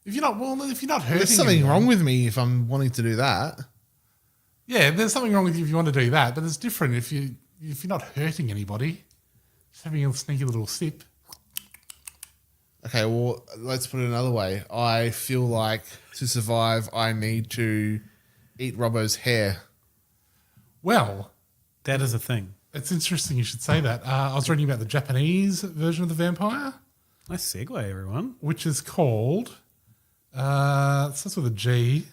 If you're not hurting, there's something wrong with me if I'm wanting to do that. Yeah, there's something wrong with you if you want to do that, but it's different if you're not hurting anybody, just having a sneaky little sip. Okay, well, let's put it another way. I feel like to survive, I need to eat Robbo's hair. Well, that is a thing. It's interesting you should say that. I was reading about the Japanese version of the vampire. Nice segue, everyone. Which is called, it starts with a G,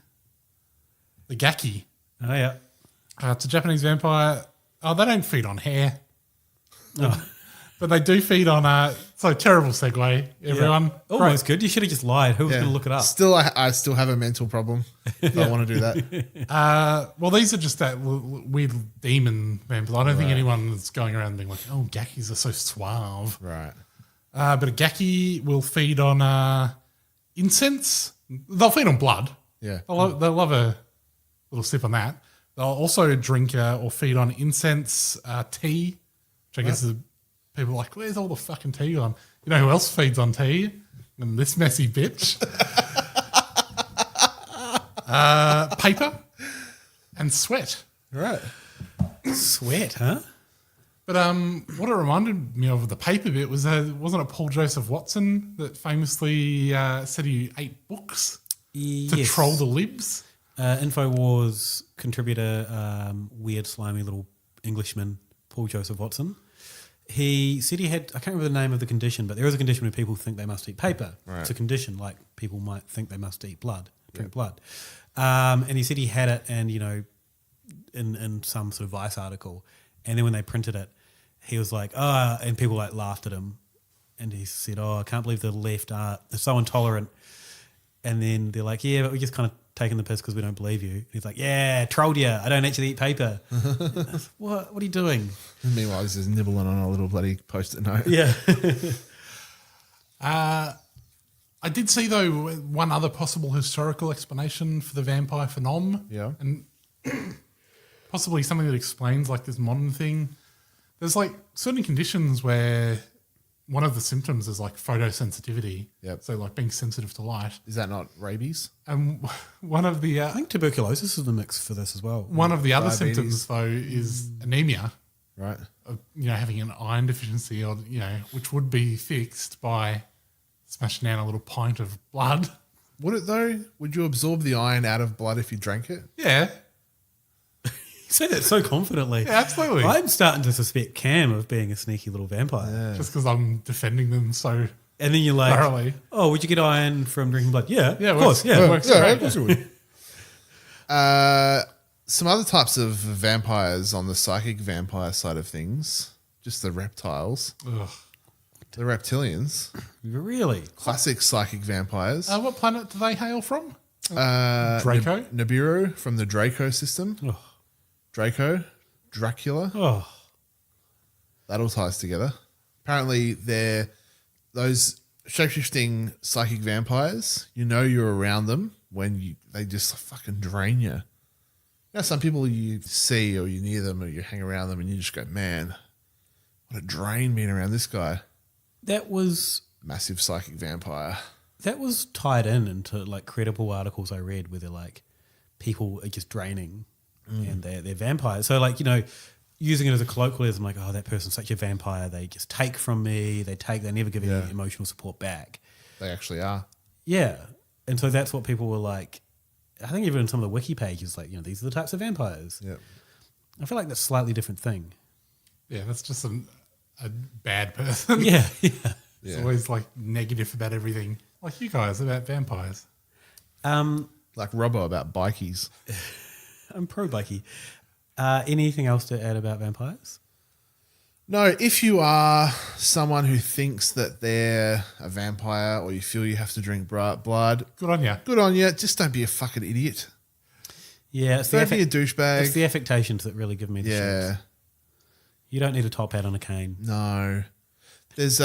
the Gaki. Oh, yeah. It's a Japanese vampire. Oh, they don't feed on hair. Oh. But they do feed on, so terrible segue, everyone. Yeah. Oh, that's good. You should have just lied. Who was going to look it up? Still, I still have a mental problem if I want to do that. Well, these are just that weird demon vampires. I don't think anyone is going around being like, oh, Gakis are so suave. Right. But a Gaki will feed on incense. They'll feed on blood. Yeah. They'll love a little sip on that. They'll also drink or feed on incense, tea, which I guess is people are like, where's all the fucking tea gone? You know who else feeds on tea? And this messy bitch. Paper and sweat. Right. Sweat, huh? But what it reminded me of the paper bit was, wasn't it Paul Joseph Watson that famously said he ate books? to troll the libs? InfoWars contributor, weird, slimy little Englishman, Paul Joseph Watson. He said he had, I can't remember the name of the condition, but there is a condition where people think they must eat paper. Right. It's a condition like people might think they must eat blood, drink blood. And he said he had it and, in some sort of Vice article. And then when they printed it, he was like, and people like laughed at him. And he said, I can't believe the left are so intolerant. And then they're like, yeah, but we're just kind of taking the piss because we don't believe you. And he's like, yeah, trolled you. I don't actually eat paper. What are you doing? And meanwhile, he's just nibbling on a little bloody post-it note. Yeah. I did see, though, one other possible historical explanation for the vampire phenomenon. Yeah. And possibly something that explains, like, this modern thing. There's, like, certain conditions where one of the symptoms is, like, photosensitivity. Yep. So, like, being sensitive to light. Is that not rabies? And one of the... I think tuberculosis is the mix for this as well. One of the other Diabetes. symptoms, though, is anemia. Right. Of, having an iron deficiency, or which would be fixed by smashing down a little pint of blood. Would it though? Would you absorb the iron out of blood if you drank it? Yeah. You say that so confidently. Yeah, absolutely. I'm starting to suspect Cam of being a sneaky little vampire. Just because I'm defending them so And then you're like, thoroughly. oh, would you get iron from drinking blood? Yeah, Yeah, of course. Yeah, it works great. Of course it would. Some other types of vampires on the psychic vampire side of things, just the reptiles. Ugh. The reptilians. Really? Classic psychic vampires. What planet do they hail from? Draco? Nibiru from the Draco system. Oh. Draco. Dracula. Oh. That all ties together. Apparently, they're those shapeshifting psychic vampires. You're around them when they just fucking drain you. Some people you see or you're near them or you hang around them and you just go, man, what a drain being around this guy. That was... Massive psychic vampire. That was tied into like credible articles I read where they're like, people are just draining and they're vampires. So like, using it as a colloquialism, like, oh, that person's such a vampire. They just take from me. They never give any emotional support back. They actually are. Yeah. And so that's what people were like, I think even in some of the wiki pages, like, these are the types of vampires. Yeah. I feel like that's a slightly different thing. Yeah, that's just a bad person. Yeah. It's always like negative about everything. Like you guys about vampires. Like Robbo about bikies. I'm pro bikey. Anything else to add about vampires? No, if you are someone who thinks that they're a vampire or you feel you have to drink blood, Good on you. good on you. Just don't be a fucking idiot. Yeah, it's Don't be a douchebag. It's the affectations that really give me the shits. You don't need a top hat on a cane. No. There's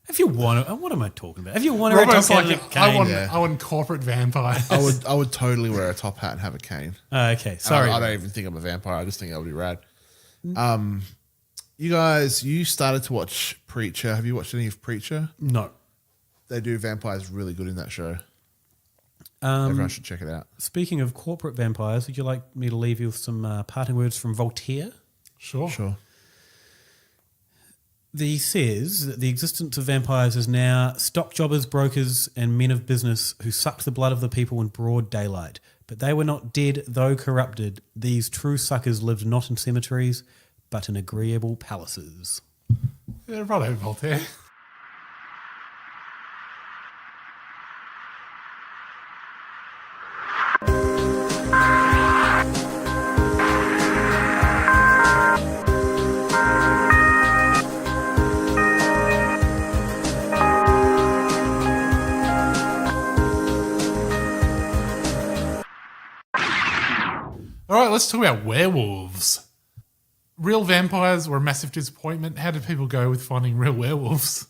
If you want to, what am I talking about? If you want to wear a Robert's top hat on a like, cane, I want corporate vampires. I would totally wear a top hat and have a cane. Okay, sorry. I don't even think I'm a vampire. I just think that would be rad. You guys, you started to watch Preacher. Have you watched any of Preacher? No. They do vampires really good in that show. Everyone should check it out. Speaking of corporate vampires, would you like me to leave you with some parting words from Voltaire? Sure. He says that the existence of vampires is now stock jobbers, brokers, and men of business who sucked the blood of the people in broad daylight. But they were not dead, though corrupted. These true suckers lived not in cemeteries, but in agreeable palaces. Yeah, righto, Voltaire. All right, let's talk about werewolves. Real vampires were a massive disappointment. How did people go with finding real werewolves?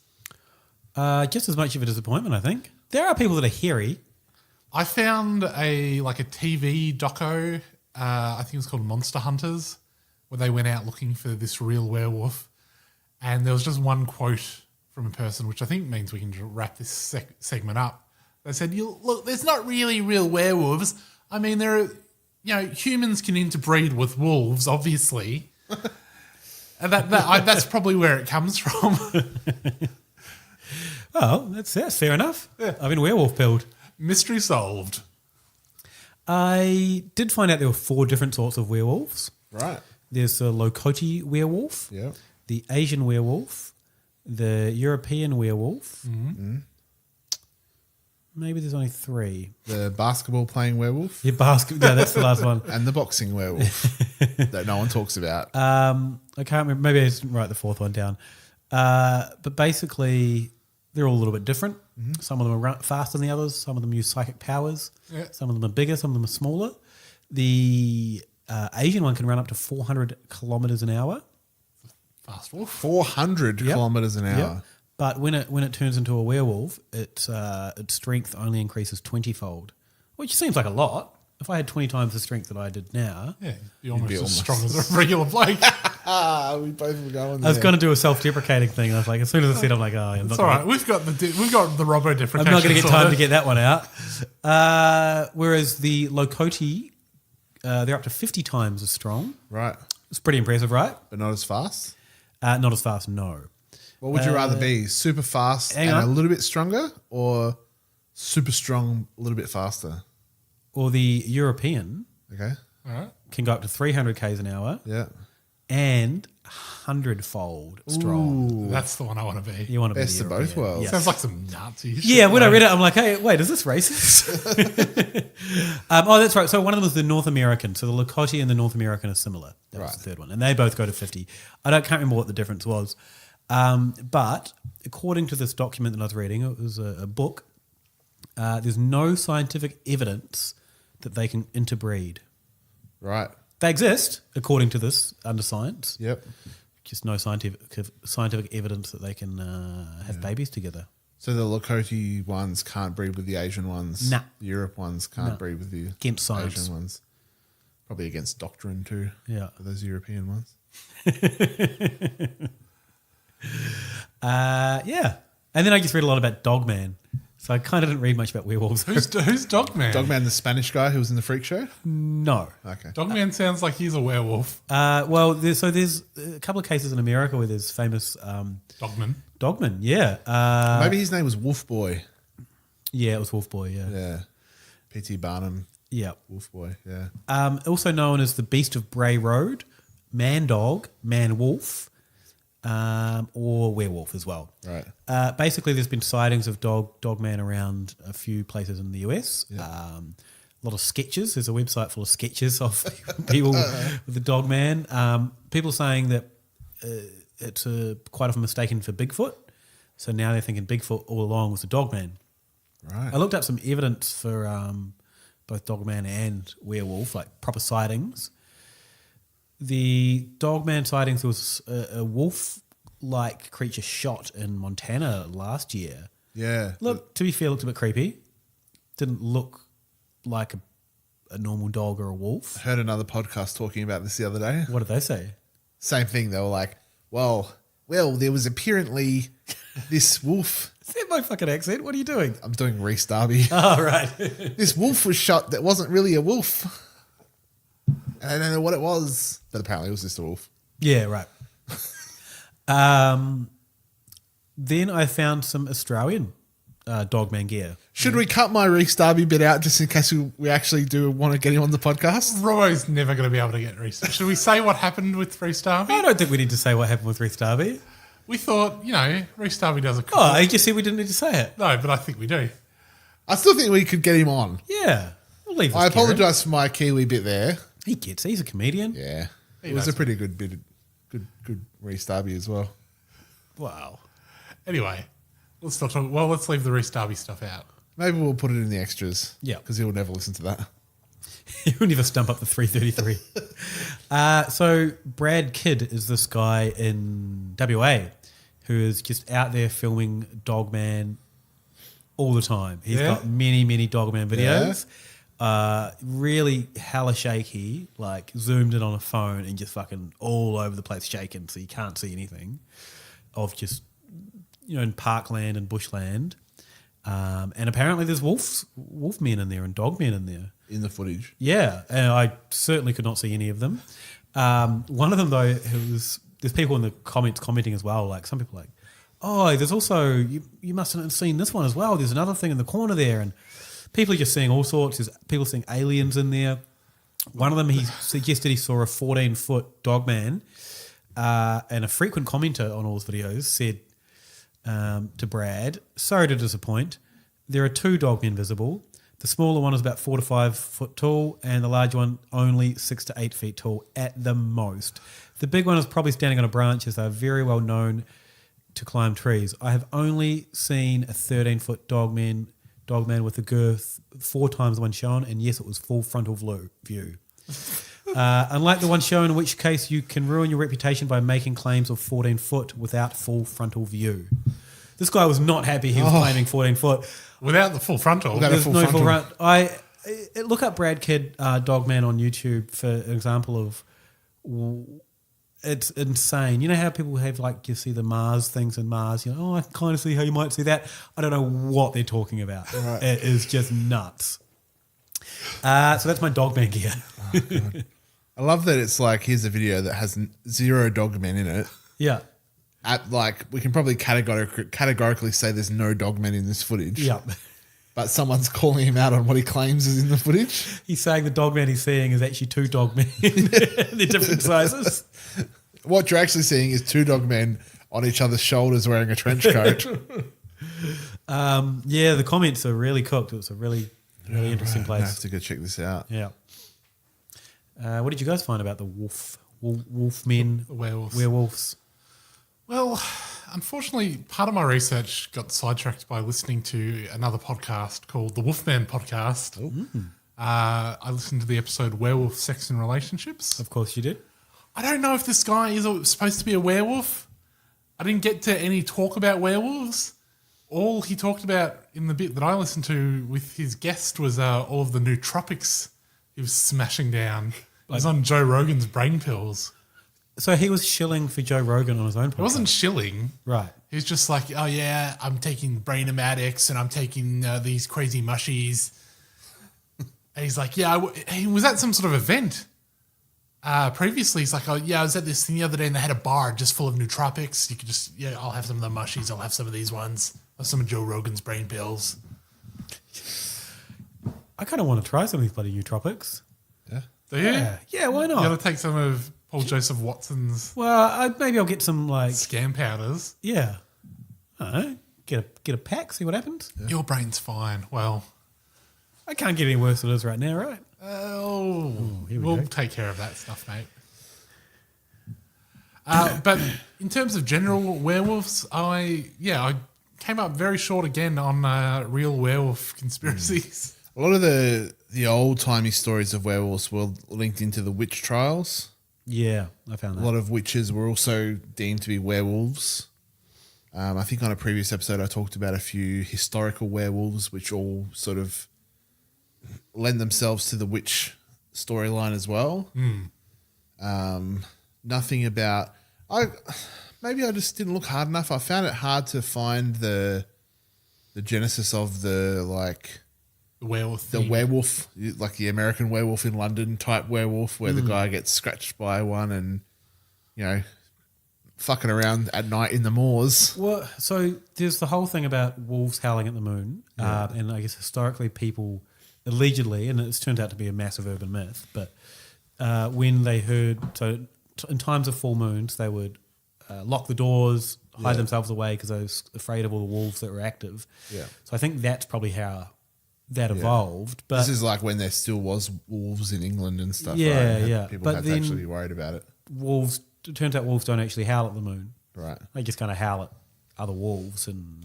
Just as much of a disappointment, I think. There are people that are hairy. I found a TV doco, I think it was called Monster Hunters, where they went out looking for this real werewolf. And there was just one quote from a person, which I think means we can wrap this segment up. They said, look, there's not really real werewolves. I mean, there are, humans can interbreed with wolves, obviously. And that's probably where it comes from. Oh, that's fair enough. Yeah. I've been werewolf pilled. Mystery solved. I did find out there were 4 different sorts of werewolves. Right. There's the Lokoti werewolf, the Asian werewolf, the European werewolf. Mm-hmm. Maybe there's only 3. The basketball playing werewolf. Yeah, that's the last one. And the boxing werewolf that no one talks about. I can't remember. Maybe I just didn't write the 4th one down. But basically, they're all a little bit different. Mm-hmm. Some of them are faster than the others. Some of them use psychic powers. Yeah. Some of them are bigger. Some of them are smaller. The Asian one can run up to 400 kilometers an hour. Fast wolf. 400 kilometers an hour. Yep. But when it turns into a werewolf, its strength only increases 20-fold, which seems like a lot. If I had 20 times the strength that I did now, you'd almost as strong as a regular bloke. We both were going there. I was going to do a self-deprecating thing. I was like, as soon as I said, I'm like, oh, I'm It's not. all right. We've got the Robbo deprecation. I'm not going to get time to get that one out. Whereas the Lokoti, they're up to 50 times as strong. Right. It's pretty impressive, right? But not as fast? Not as fast, no. What would you rather be? Super fast and a little bit stronger, or super strong, a little bit faster? Or the European Okay. All right. can go up to 300 k's an hour. Yeah. And 100-fold strong. That's the one I want to be. You want to be Best the of both European. worlds. Yes. Sounds like some Nazi shit. Yeah, when I read it, I'm like, hey, wait, is this racist? Oh, that's right. So one of them is the North American. So the Lakota and the North American are similar. That was the third one. And they both go to 50. Can't remember what the difference was. But according to this document that I was reading, it was a book, there's no scientific evidence that they can interbreed. Right. They exist, according to this, under science. Yep. Just no scientific evidence that they can have babies together. So the Lakota ones can't breed with the Asian ones. Nah. The Europe ones can't breed with the Against science. Asian ones. Probably against doctrine too. Yeah. For those European ones. Yeah. And then I just read a lot about Dogman. So I kind of didn't read much about werewolves. Who's Dogman? Dogman, the Spanish guy who was in the Freak Show? No. Okay. Dogman sounds like he's a werewolf. Well, there's a couple of cases in America where there's famous... Dogman, yeah. Maybe his name was Wolf Boy. Yeah, it was Wolf Boy, yeah. Yeah. P.T. Barnum. Yeah. Wolf Boy, yeah. Also known as the Beast of Bray Road, Man Dog, Man Wolf, or werewolf as well. Right. Basically, there's been sightings of Dogman around a few places in the US. Yeah. A lot of sketches. There's a website full of sketches of people with the Dogman. People saying that it's quite often mistaken for Bigfoot. So now they're thinking Bigfoot all along was a Dogman. Right. I looked up some evidence for both Dogman and werewolf, like proper sightings. The Dogman sightings was a wolf-like creature shot in Montana last year. Yeah. To be fair, looked a bit creepy. Didn't look like a normal dog or a wolf. I heard another podcast talking about this the other day. What did they say? Same thing. They were like, well, there was apparently this wolf. Is that my fucking accent? What are you doing? I'm doing Reese Darby. Oh, right. This wolf was shot that wasn't really a wolf. And I don't know what it was, but apparently it was just a wolf. Yeah, right. Then I found some Australian Dogman gear. Should we cut my Reese Darby bit out just in case we actually do want to get him on the podcast? Robbo's never going to be able to get Reese. Should we say what happened with Reese Darby? I don't think we need to say what happened with Reese Darby. We thought, Reese Darby does a cool... Oh, I just said we didn't need to say it. No, but I think we do. I still think we could get him on. Yeah. We'll leave this I apologise for my Kiwi bit there. He's a comedian. Yeah. It was a pretty good bit. Good Reese Darby as well. Wow. Anyway, let's not talk... Well, let's leave the Reese Darby stuff out. Maybe we'll put it in the extras. Yeah. Because he'll never listen to that. He'll never stump up the 333. So Brad Kidd is this guy in WA who is just out there filming Dogman all the time. He's got many, many Dogman videos. Really hella shaky, like zoomed in on a phone and just fucking all over the place shaking so you can't see anything of just, in parkland and bushland. And apparently there's wolf men in there and dog men in there. In the footage. Yeah, and I certainly could not see any of them. One of them, though, there's people in the comments commenting as well, like some people like, oh, there's also, you mustn't have seen this one as well. There's another thing in the corner there. And People are just seeing all sorts. There's people seeing aliens in there. One of them, he suggested he saw a 14-foot dog man, and a frequent commenter on all his videos said to Brad, sorry to disappoint, there are 2 dog men visible. The smaller one is about 4 to 5 foot tall, and the large one only 6 to 8 feet tall at the most. The big one is probably standing on a branch, as they are very well known to climb trees. I have only seen a 13-foot dog man with a girth 4 times the one shown, and yes, it was full frontal view. Unlike the one shown, in which case you can ruin your reputation by making claims of 14 foot without full frontal view. This guy was not happy he was claiming 14 foot. Without the full frontal. There's no full front. Look up Brad Kidd Dogman on YouTube for an example of... It's insane. You know how people have, like, you see the Mars things in Mars, I can kind of see how you might see that. I don't know what they're talking about. Right. It is just nuts. So that's my Dogman gear. Oh, God. I love that it's like, here's a video that has 0 dogmen in it. Yeah. We can probably categorically say there's no dogmen in this footage. Yeah. But someone's calling him out on what he claims is in the footage. He's saying the dogman he's seeing is actually 2 dogmen. They're different sizes. What you're actually seeing is 2 dogmen on each other's shoulders wearing a trench coat. Yeah, the comments are really cooked. It's a really interesting place. I have to go check this out. Yeah. What did you guys find about the wolfmen? Werewolves? Well, unfortunately, part of my research got sidetracked by listening to another podcast called the Wolfman Podcast. I listened to the episode Werewolf, Sex and Relationships. Of course you did. I don't know if this guy is supposed to be a werewolf. I didn't get to any talk about werewolves. All he talked about in the bit that I listened to with his guest was all of the nootropics he was smashing down. It was on Joe Rogan's brain pills. So he was shilling for Joe Rogan on his own podcast? It wasn't shilling. Right. He was just like, oh yeah, I'm taking Brainomatics and I'm taking these crazy mushies. And he's like, yeah, he was at some sort of event previously. He's like, oh yeah, I was at this thing the other day and they had a bar just full of nootropics. You could just, I'll have some of the mushies. I'll have some of these ones. I'll have some of Joe Rogan's brain pills. I kind of want to try some of these bloody nootropics. Yeah. Do you? Yeah, why not? You want to take some of Paul Joseph Watson's... Well, maybe I'll get some, like... Scam powders. Yeah. I don't know. Get a pack, see what happens. Yeah. Your brain's fine. Well... I can't get any worse than it is right now, right? We'll take care of that stuff, mate. But in terms of general werewolves, I came up very short again on real werewolf conspiracies. A lot of the old-timey stories of werewolves were linked into the witch trials. Yeah, I found that. A lot of witches were also deemed to be werewolves. I think on a previous episode I talked about a few historical werewolves which all sort of lend themselves to the witch storyline as well. Nothing about... Maybe I just didn't look hard enough. I found it hard to find the genesis of the werewolf, like the American Werewolf in London type werewolf, where the guy gets scratched by one and fucking around at night in the moors. Well, so there's the whole thing about wolves howling at the moon, and I guess historically people allegedly, and it's turned out to be a massive urban myth, but when they heard, so in times of full moons, they would lock the doors, hide themselves away because they were afraid of all the wolves that were active. Yeah. So I think that's probably how that evolved. But this is like when there still was wolves in England and stuff. Yeah, right? yeah. People had to actually be worried about it. It turns out wolves don't actually howl at the moon. Right. They just kind of howl at other wolves and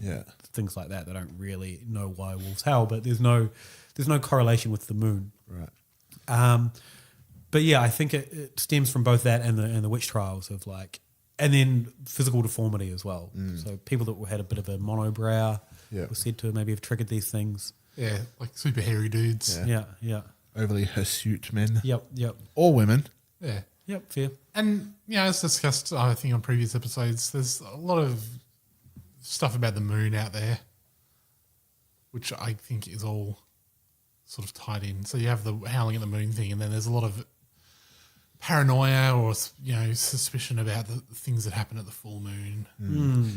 things like that. They don't really know why wolves howl, but there's no correlation with the moon. Right. But yeah, I think it stems from both that and the witch trials of and then physical deformity as well. So people that had a bit of a monobrow were said to maybe have triggered these things. Yeah, like super hairy dudes. Yeah. Overly hirsute men. Yep. Or women. Yeah. Yep, fair. And, as discussed, I think, on previous episodes, there's a lot of stuff about the moon out there, which I think is all sort of tied in. So you have the howling at the moon thing, and then there's a lot of paranoia or, suspicion about the things that happen at the full moon,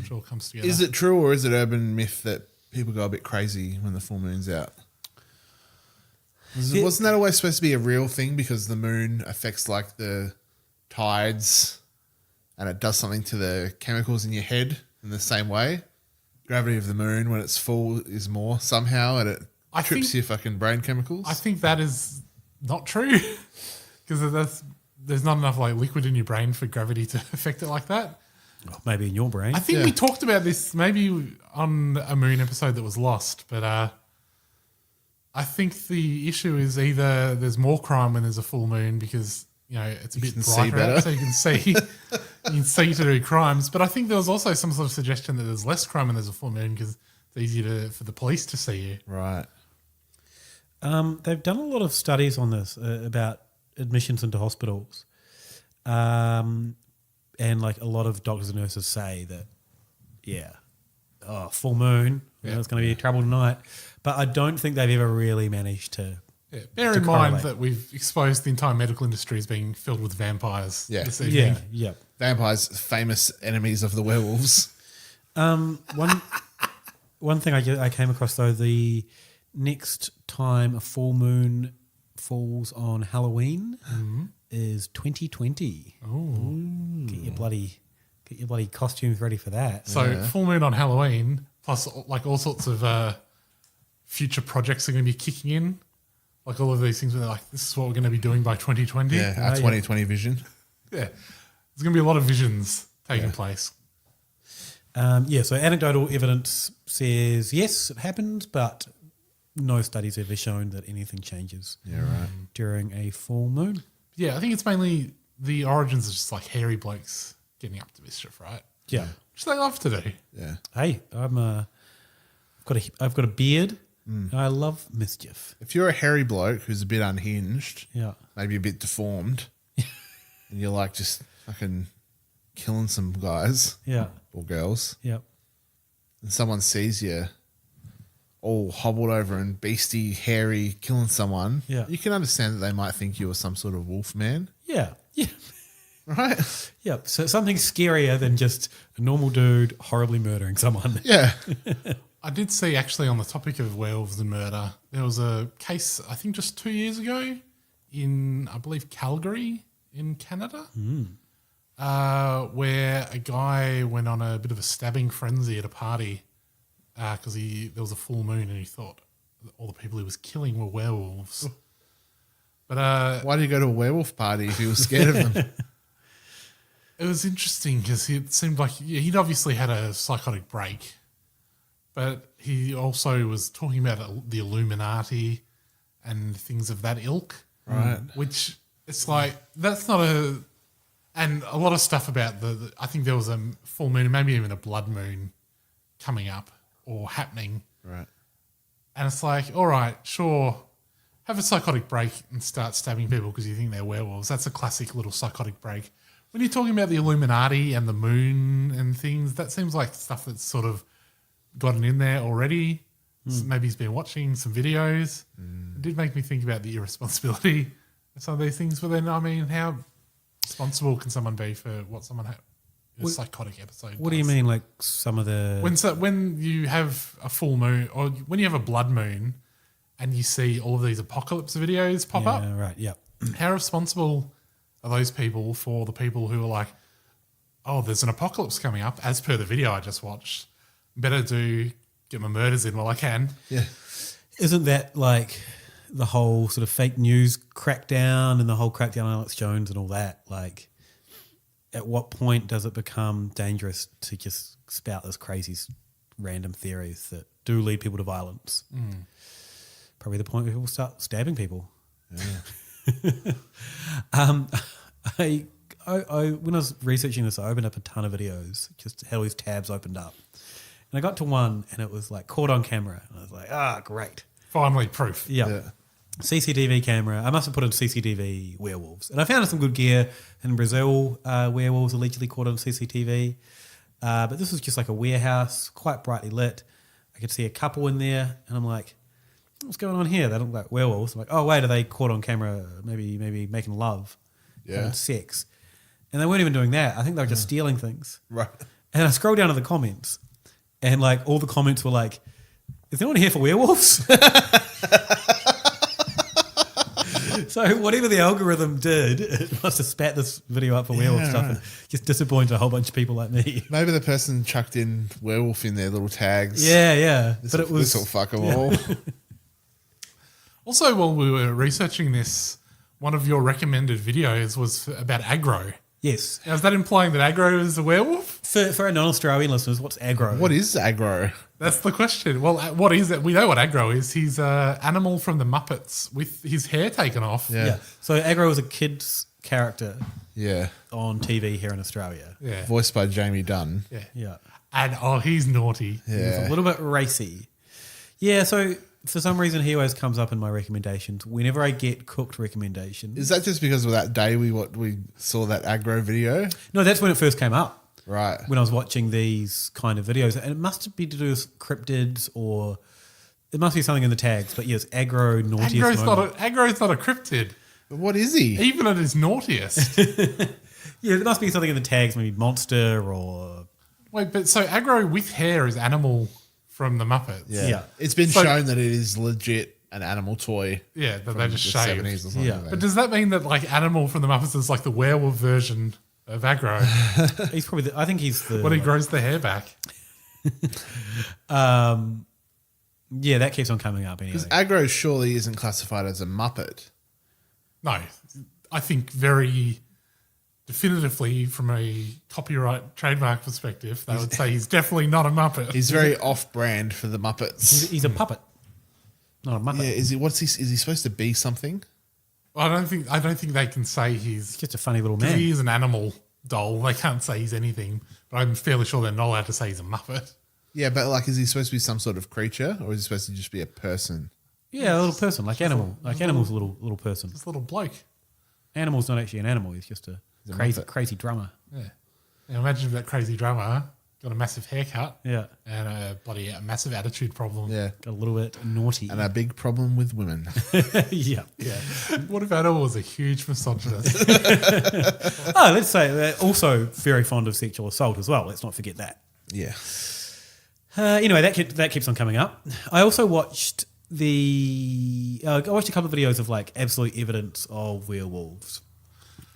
which all comes together. Is it true or is it urban myth that people go a bit crazy when the full moon's out? Wasn't that always supposed to be a real thing because the moon affects like the tides and it does something to the chemicals in your head in the same way? Gravity of the moon when it's full is more somehow and it trips your fucking brain chemicals. I think that is not true because there's not enough like liquid in your brain for gravity to affect it like that. Oh, maybe in your brain. I think we talked about this maybe on a moon episode that was lost, but I think the issue is either there's more crime when there's a full moon because it's a bit brighter out, so you can see to do crimes. But I think there was also some sort of suggestion that there's less crime when there's a full moon because it's easier for the police to see you. Right. They've done a lot of studies on this about admissions into hospitals, and like a lot of doctors and nurses say that, full moon, it's going to be trouble tonight. But I don't think they've ever really managed to. Yeah. Bear in mind that we've exposed the entire medical industry as being filled with vampires. Yeah, this evening. Yeah. Vampires, famous enemies of the werewolves. One thing I came across though, the next time a full moon falls on Halloween is 2020. Oh, get your bloody costumes ready for that. So full moon on Halloween, plus like all sorts of future projects are going to be kicking in. Like all of these things where they're like, this is what we're going to be doing by 2020. Yeah, our 2020 vision. Yeah. There's going to be a lot of visions taking place. So anecdotal evidence says, yes, it happened, but no studies ever shown that anything changes during a full moon. Yeah, I think it's mainly the origins of just like hairy blokes getting up to mischief, right? Yeah. Which they love to do. Yeah. Hey, I've got a beard. And I love mischief. If you're a hairy bloke who's a bit unhinged, Yeah. maybe a bit deformed, and you're like just fucking killing some guys or girls, Yep. and someone sees you all hobbled over and beastie, hairy, killing someone, you can understand that they might think you were some sort of wolf man. Yeah. Yeah. Right? Yep. So something scarier than just a normal dude horribly murdering someone. Yeah. I did see actually on the topic of werewolves and murder, there was a case, I think just 2 years ago in, I believe, Calgary in Canada, where a guy went on a bit of a stabbing frenzy at a party because there was a full moon and he thought that all the people he was killing were werewolves. But why did he go to a werewolf party if he was scared of them? It was interesting because it seemed like he'd obviously had a psychotic break. But he also was talking about the Illuminati and things of that ilk. Right. Which it's like, that's not and a lot of stuff about I think there was a full moon, maybe even a blood moon coming up or happening. Right. And it's like, all right, sure, have a psychotic break and start stabbing people because you think they're werewolves. That's a classic little psychotic break. When you're talking about the Illuminati and the moon and things, that seems like stuff that's sort of gotten in there already. Maybe he's been watching some videos. It did make me think about the irresponsibility of some of these things. But then, I mean, how responsible can someone be for what someone a psychotic episode What do you mean, like some of the... When you have a full moon or when you have a blood moon and you see all of these apocalypse videos pop up, right, yeah. How responsible are those people for the people who are like, oh, there's an apocalypse coming up, as per the video I just watched. Better get my murders in while I can. Yeah. Isn't that like the whole sort of fake news crackdown and the whole crackdown on Alex Jones and all that? Like, at what point does it become dangerous to just spout those crazy random theories that do lead people to violence? Probably the point where people start stabbing people. Yeah. I when I was researching this, I opened up a ton of videos, just had all these tabs opened up. And I got to one and it was like caught on camera. And I was like, great. Finally, proof. Yeah. CCTV camera. I must have put in CCTV werewolves. And I found some good gear in Brazil, werewolves allegedly caught on CCTV. But this was just like a warehouse, quite brightly lit. I could see a couple in there and I'm like, what's going on here? They look like werewolves. I'm like, oh, wait, are they caught on camera maybe making love, having sex? And they weren't even doing that. I think they were just stealing things. Right. And I scrolled down to the comments and like all the comments were like, is anyone here for werewolves? So whatever the algorithm did, it must have spat this video up for werewolf stuff and just disappointed a whole bunch of people like me. Maybe the person chucked in werewolf in their little tags. Yeah. But it was... This'll fuck them all. Also, while we were researching this, one of your recommended videos was about aggro. Yes. Now, is that implying that aggro is a werewolf? For our non-Australian listeners, what's aggro? What is aggro? That's the question. Well, what is it? We know what aggro is. He's an animal from the Muppets with his hair taken off. Yeah. So aggro is a kid's character. Yeah. On TV here in Australia. Yeah. Voiced by Jamie Dunn. Yeah. And he's naughty. Yeah. He's a little bit racy. Yeah. So for some reason, he always comes up in my recommendations whenever I get cooked recommendations. Is that just because of that day we saw that aggro video? No, that's when it first came up. Right. When I was watching these kind of videos. And it must be to do with cryptids or it must be something in the tags. But yes, aggro, naughtiest Aggro's not a cryptid. But what is he? Even at his naughtiest. Yeah, there must be something in the tags, maybe monster or... Wait, but so aggro with hair is animal from the Muppets. Yeah. It's been shown that it is legit an animal toy. Yeah, that from they just the shaved. 70s or something. Yeah. Like But does that mean that like animal from the Muppets is like the werewolf version of aggro? He's probably I think he's the... when he grows the hair back. Yeah, that keeps on coming up anyway. Because aggro surely isn't classified as a Muppet. No, I think very definitively from a copyright trademark perspective, they would say he's definitely not a Muppet. He's very off-brand for the Muppets. He's a puppet, not a Muppet. Yeah, is he supposed to be something? I don't think they can say he's just a funny little man. He is an animal doll. They can't say he's anything, but I'm fairly sure they're not allowed to say he's a Muppet. Yeah, but like, is he supposed to be some sort of creature, or is he supposed to just be a person? Yeah, a little person, like animal. Like animal's a little person. Just a little bloke. Animal's not actually an animal. He's just a crazy drummer. Yeah. Now imagine if that crazy drummer got a massive haircut. Yeah. And a massive attitude problem. Yeah. Got a little bit naughty. And a big problem with women. Yeah. What if Adele was a huge misogynist? Oh, let's say they're also very fond of sexual assault as well. Let's not forget that. Yeah. Anyway, that keeps on coming up. I also watched I watched a couple of videos of like absolute evidence of werewolves,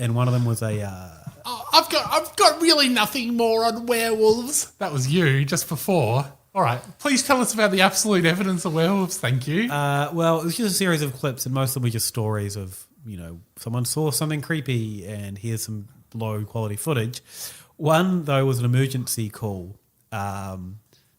and one of them was a. I've got really nothing more on werewolves. That was you just before. All right, please tell us about the absolute evidence of werewolves. Thank you. Well, it was just a series of clips, and most of them were just stories of someone saw something creepy, and here's some low quality footage. One though was an emergency call.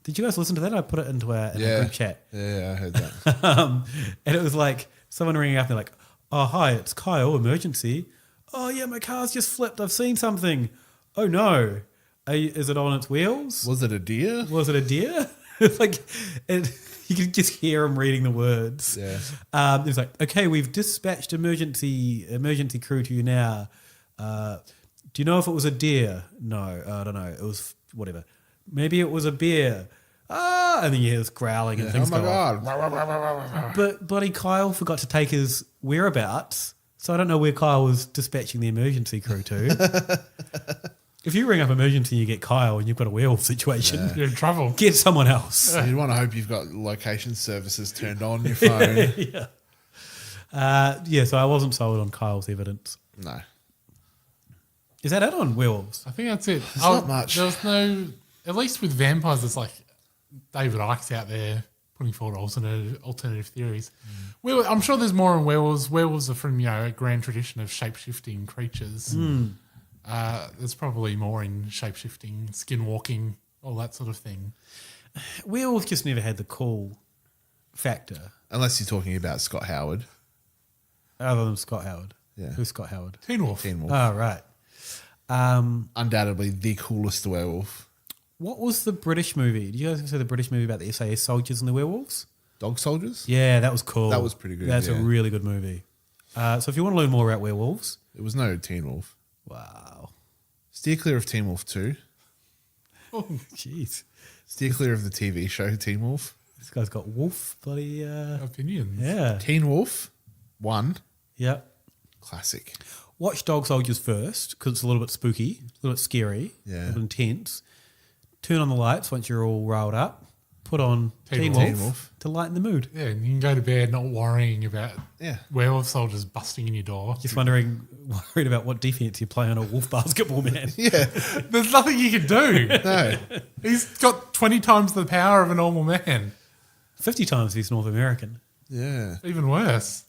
Did you guys listen to that? I put it into a group chat. Yeah, I heard that. And it was like someone ringing up and they're like, "Oh, hi, it's Kyle, emergency. Oh, yeah, my car's just flipped. I've seen something. Oh, no. Is it on its wheels? Was it a deer? Was it a deer?" It's like, you can just hear him reading the words. Yeah. It's like, "Okay, we've dispatched emergency crew to you now. Do you know if it was a deer?" "No, I don't know. It was whatever. Maybe it was a bear." And then you hear this growling and things oh my go God. off. But bloody Kyle forgot to take his whereabouts, so I don't know where Kyle was dispatching the emergency crew to. If you ring up emergency and you get Kyle and you've got a werewolf situation, You're in trouble. Get someone else. You'd want to hope you've got location services turned on your phone. So I wasn't sold on Kyle's evidence. No. Is that it on werewolves? I think that's it. There's not much. There was no, at least with vampires, it's like David Icke's out there putting forward alternative theories. I'm sure there's more on werewolves. Werewolves are from a grand tradition of shape-shifting creatures. There's probably more in shape-shifting, skinwalking, all that sort of thing. Werewolves just never had the cool factor. Unless you're talking about Scott Howard. Other than Scott Howard. Yeah. Who's Scott Howard? Teen Wolf. Oh, right. Undoubtedly the coolest werewolf. What was the British movie? Did you guys see the British movie about the SAS soldiers and the werewolves? Dog Soldiers? Yeah, that was cool. That was pretty good. That's a really good movie. So if you want to learn more about werewolves... It was no Teen Wolf. Wow. Steer clear of Teen Wolf 2. Oh, jeez. Steer clear of the TV show Teen Wolf. This guy's got wolf bloody... opinions. Yeah. Teen Wolf 1. Yep. Classic. Watch Dog Soldiers first because it's a little bit spooky, a little bit scary, a little bit intense. Turn on the lights once you're all riled up. put on Teen Wolf to lighten the mood. Yeah, and you can go to bed not worrying about werewolf soldiers busting in your door. Just worried about what defense you play on a wolf basketball man. Yeah. There's nothing you can do. No. He's got 20 times the power of a normal man. 50 times he's North American. Yeah. Even worse.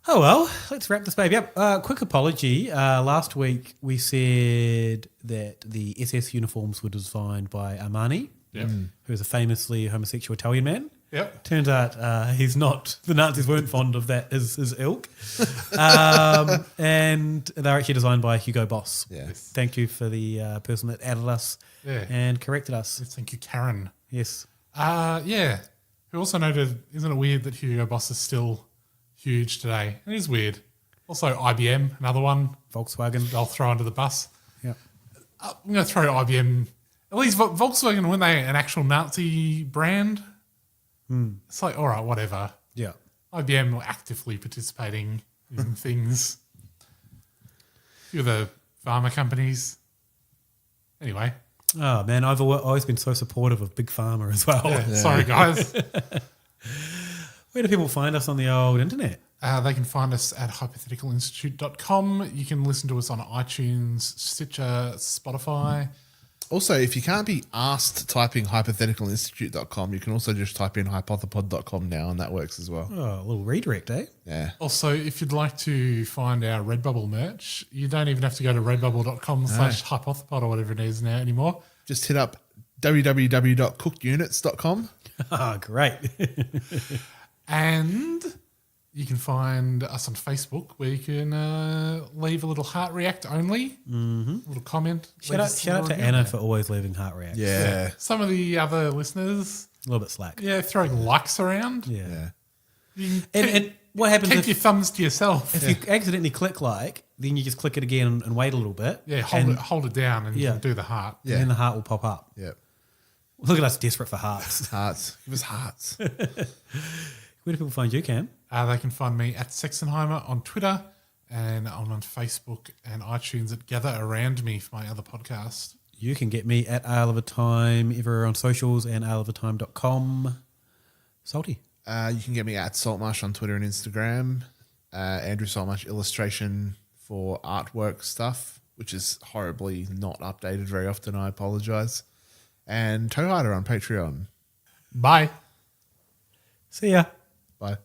Oh, well, let's wrap this baby up. Quick apology. Last week we said that the SS uniforms were designed by Armani, who is a famously homosexual Italian man. Yep. Turns out he's not. The Nazis weren't fond of that as ilk. And they're actually designed by Hugo Boss. Yes. Thank you for the person that added us and corrected us. Yes, thank you, Karen. Yes. Who also noted, isn't it weird that Hugo Boss is still huge today? It is weird. Also, IBM, another one. Volkswagen. I'll throw under the bus. Yeah. I'm going to throw IBM. At least Volkswagen, weren't they an actual Nazi brand? It's like, all right, whatever. Yeah. IBM were actively participating in things. A few of the pharma companies. Anyway. Oh, man, I've always been so supportive of Big Pharma as well. Yeah. Sorry, guys. Where do people find us on the old internet? They can find us at hypotheticalinstitute.com. You can listen to us on iTunes, Stitcher, Spotify. Also, if you can't be asked typing hypotheticalinstitute.com, you can also just type in hypothepod.com now, and that works as well. Oh, a little redirect, eh? Yeah. Also, if you'd like to find our Redbubble merch, you don't even have to go to redbubble.com/hypothepod or whatever it is now anymore. Just hit up www.cookedunits.com. Oh, great. And you can find us on Facebook where you can leave a little heart react only, little comment. Shout out to Anna for always leaving heart reacts. Yeah. Some of the other listeners, a little bit slack. Yeah, throwing likes around. Yeah. And what happens keep if your thumbs to yourself? If you accidentally click like, then you just click it again and wait a little bit. Yeah, hold it down and you can do the heart. And then the heart will pop up. Yeah. Look at us desperate for hearts. Hearts. Give us hearts. Where do people find you, Cam? They can find me at Sexenheimer on Twitter, and I'm on Facebook and iTunes at Gather Around Me for my other podcast. You can get me at Ale of a Time everywhere on socials and aleofatime.com. Salty. You can get me at Saltmarsh on Twitter and Instagram. Andrew Saltmarsh illustration for artwork stuff, which is horribly not updated very often. I apologise. And Toehider on Patreon. Bye. See ya. Bye.